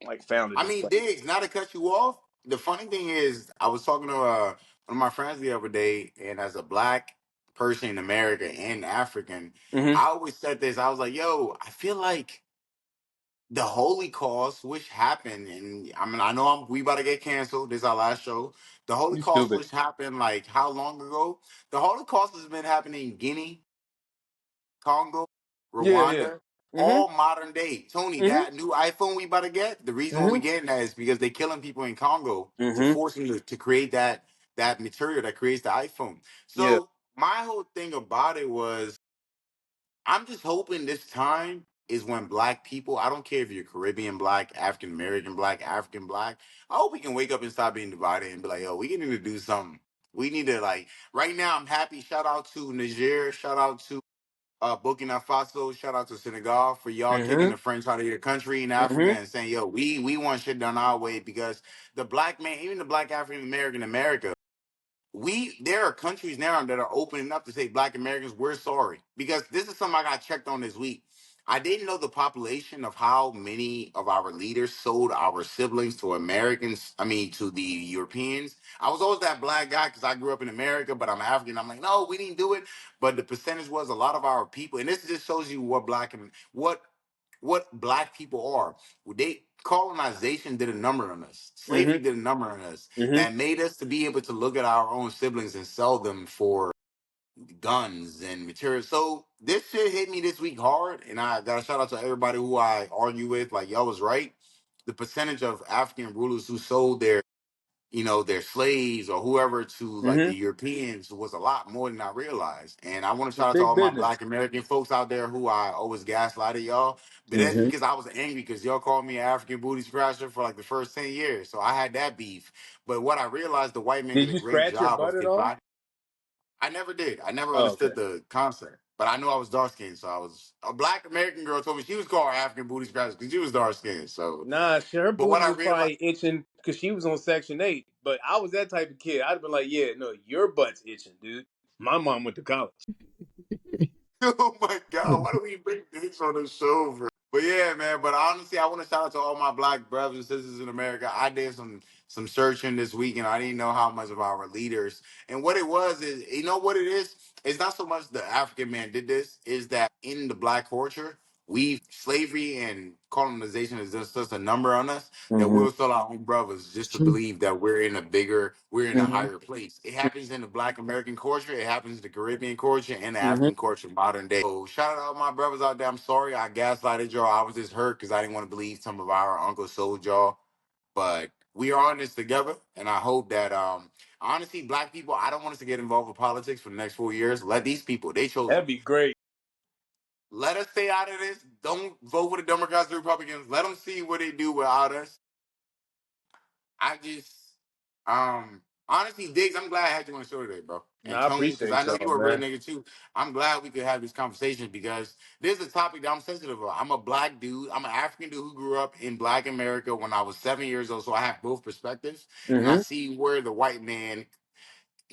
like founded I this mean, place. Diggs, not to cut you off, the funny thing is, I was talking to one of my friends the other day, and as a black person in America and African, Mm-hmm. I always said this. I was like, yo, I feel like the Holocaust, which happened, and I mean, I know we about to get canceled. This is our last show. The You Holocaust, stupid. which happened like how long ago? The Holocaust has been happening in Guinea, Congo, Yeah, yeah. Rwanda, Mm-hmm. all modern day. Tony, Mm-hmm. that new iPhone we about to get, the reason why we getting that is because they killing people in Congo to Mm-hmm. force them to create that material that creates the iPhone. Yeah. So my whole thing about it was I'm just hoping this time is when black people, I don't care if you're Caribbean black, African American black, African black, I hope we can wake up and stop being divided and be like, yo, we need to do something. We need to like right now I'm happy. Shout out to Niger, shout out to Burkina Faso, shout out to Senegal for y'all kicking Mm-hmm. the French out of your country in Africa Mm-hmm. and saying, yo, we want shit done our way because the black man, even the black African American America, there are countries now that are opening up to say black Americans, we're sorry. Because this is something I got checked on this week. I didn't know the population of how many of our leaders sold our siblings to Americans, I mean to the Europeans. I was always that black guy because I grew up in America, but I'm African. I'm like, no, we didn't do it. But the percentage was a lot of our people, and this just shows you what black and what black people are. They colonization did a number on us. Slavery Mm-hmm. did a number on us Mm-hmm. that made us to be able to look at our own siblings and sell them for guns and material. So this shit hit me this week hard, and I got to shout out to everybody who I argue with. Like y'all was right. The percentage of African rulers who sold their their slaves or whoever to like Mm-hmm. the Europeans was a lot more than I realized. And I want to It's shout out to big all my business. Black American folks out there who I always gaslighted y'all. But that's Mm-hmm. because I was angry because y'all called me an African booty scratcher for like the first 10 years. So I had that beef. But what I realized, the white man Did did a you great scratch your job butt of at all? dividing. I never did. I never Oh, okay. understood the concept. But I knew I was dark skinned. So I was a Black American girl told me she was called African booty scratcher because she was dark skinned. So, Nah, her but what booty I was realized, probably itching because she was on Section 8. But I was that type of kid. I'd have been like, yeah, no, your butt's itching, dude. My mom went to college. oh my God, why do we bring dicks on the show, bro? But yeah, man. But honestly, I want to shout out to all my Black brothers and sisters in America. I did some searching this week, and I didn't know how much of our leaders and what it was is, what it is. It's not so much the African man did this; is that in the Black culture, we slavery and colonization is just a number on us that Mm-hmm. we'll sell our own brothers It's just to true. believe that we're in a Mm-hmm. higher place. It happens in the Black American culture, it happens in the Caribbean culture, and the Mm-hmm. African culture modern day. So shout out to all my brothers out there. I'm sorry I gaslighted y'all. I was just hurt because I didn't want to believe some of our uncles sold y'all. But we are on this together, and I hope that honestly, Black people, I don't want us to get involved with politics for the next 4 years. Let these people, they chose. That'd be great. Let us stay out of this. Don't vote for the Democrats or Republicans. Let them see what they do without us. I just, honestly, Diggs, I'm glad I had you on the show today, bro. No, And I Tone, because appreciate I know y'all, you're a real man. nigga too. I'm glad we could have these conversations because this is a topic that I'm sensitive about. I'm a Black dude. I'm an African dude who grew up in Black America when I was 7 years old. So I have both perspectives. And I Mm-hmm. see where the white man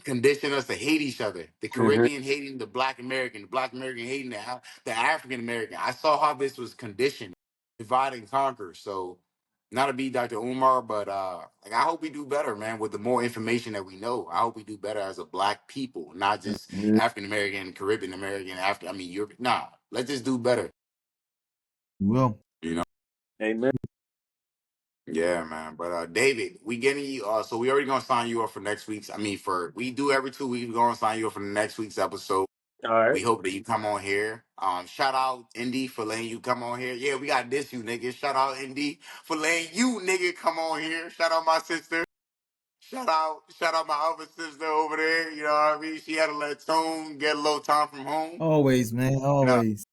condition us to hate each other. The Mm-hmm. Caribbean hating the Black American hating the African American. I saw how this was conditioned, divide and conquer. So, not to be Dr. Umar, but like I hope we do better, man. With the more information that we know, I hope we do better as a Black people, not just Mm-hmm. African American, Caribbean American. After I mean, Europe. Nah, let's just do better. Well, You know. Amen. Yeah, man. But David, we getting you. So we already gonna sign you up for next week's. I mean, for we do every 2 weeks. We're gonna sign you up for the next week's episode. All right. We hope that you come on here. Shout out Indy for letting you come on here. Yeah, we got this you nigga. Shout out Indy for letting you nigga come on here. Shout out my sister. Shout out my other sister over there. You know what I mean? She had to let Tone get a little time from home. always, man, No. always.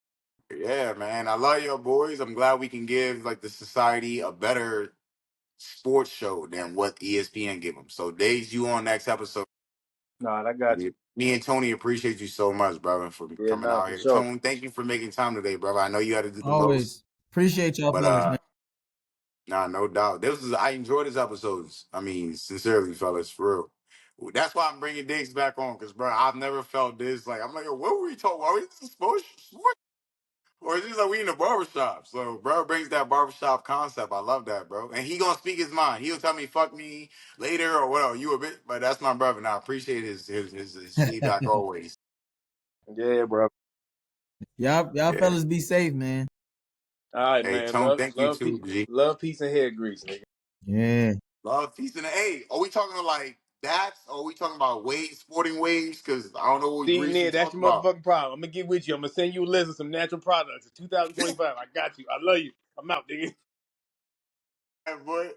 Yeah, man. I love your boys. I'm glad we can give like the society a better sports show than what ESPN give them. So days you on next episode. No, I got you. Me and Tony appreciate you so much, brother, for Yeah, coming nah, out for here. sure. Tone, thank you for making time today, brother. I know you had to do the most, Always appreciate y'all but fellas, man. nah, no doubt. I enjoyed this episodes. I mean, sincerely, fellas, for real. That's why I'm bringing Diggs back on, because bro, I've never felt this. Like I'm like, yo, what were we talking? Are we this sports? Or is this like we in the barbershop? So, bro brings that barbershop concept. I love that, bro. And he gonna speak his mind. He'll tell me "fuck me" later or whatever. You a bit, but that's my brother. And I appreciate his feedback always. Yeah, bro. Y'all Yeah. fellas be safe, man. All right, Hey, man. Tone, Love, thank you love, too, G. love, peace, and hair grease, nigga. Yeah. Love, peace, and hey, are we talking like that? Or are we talking about waves, sporting waves? Because I don't know what See, grease you Ned, that's talking your about. motherfucking problem. I'm gonna get with you. I'm gonna send you a list of some natural products. It's 2025. I got you. I love you. I'm out, nigga. Hey, boy.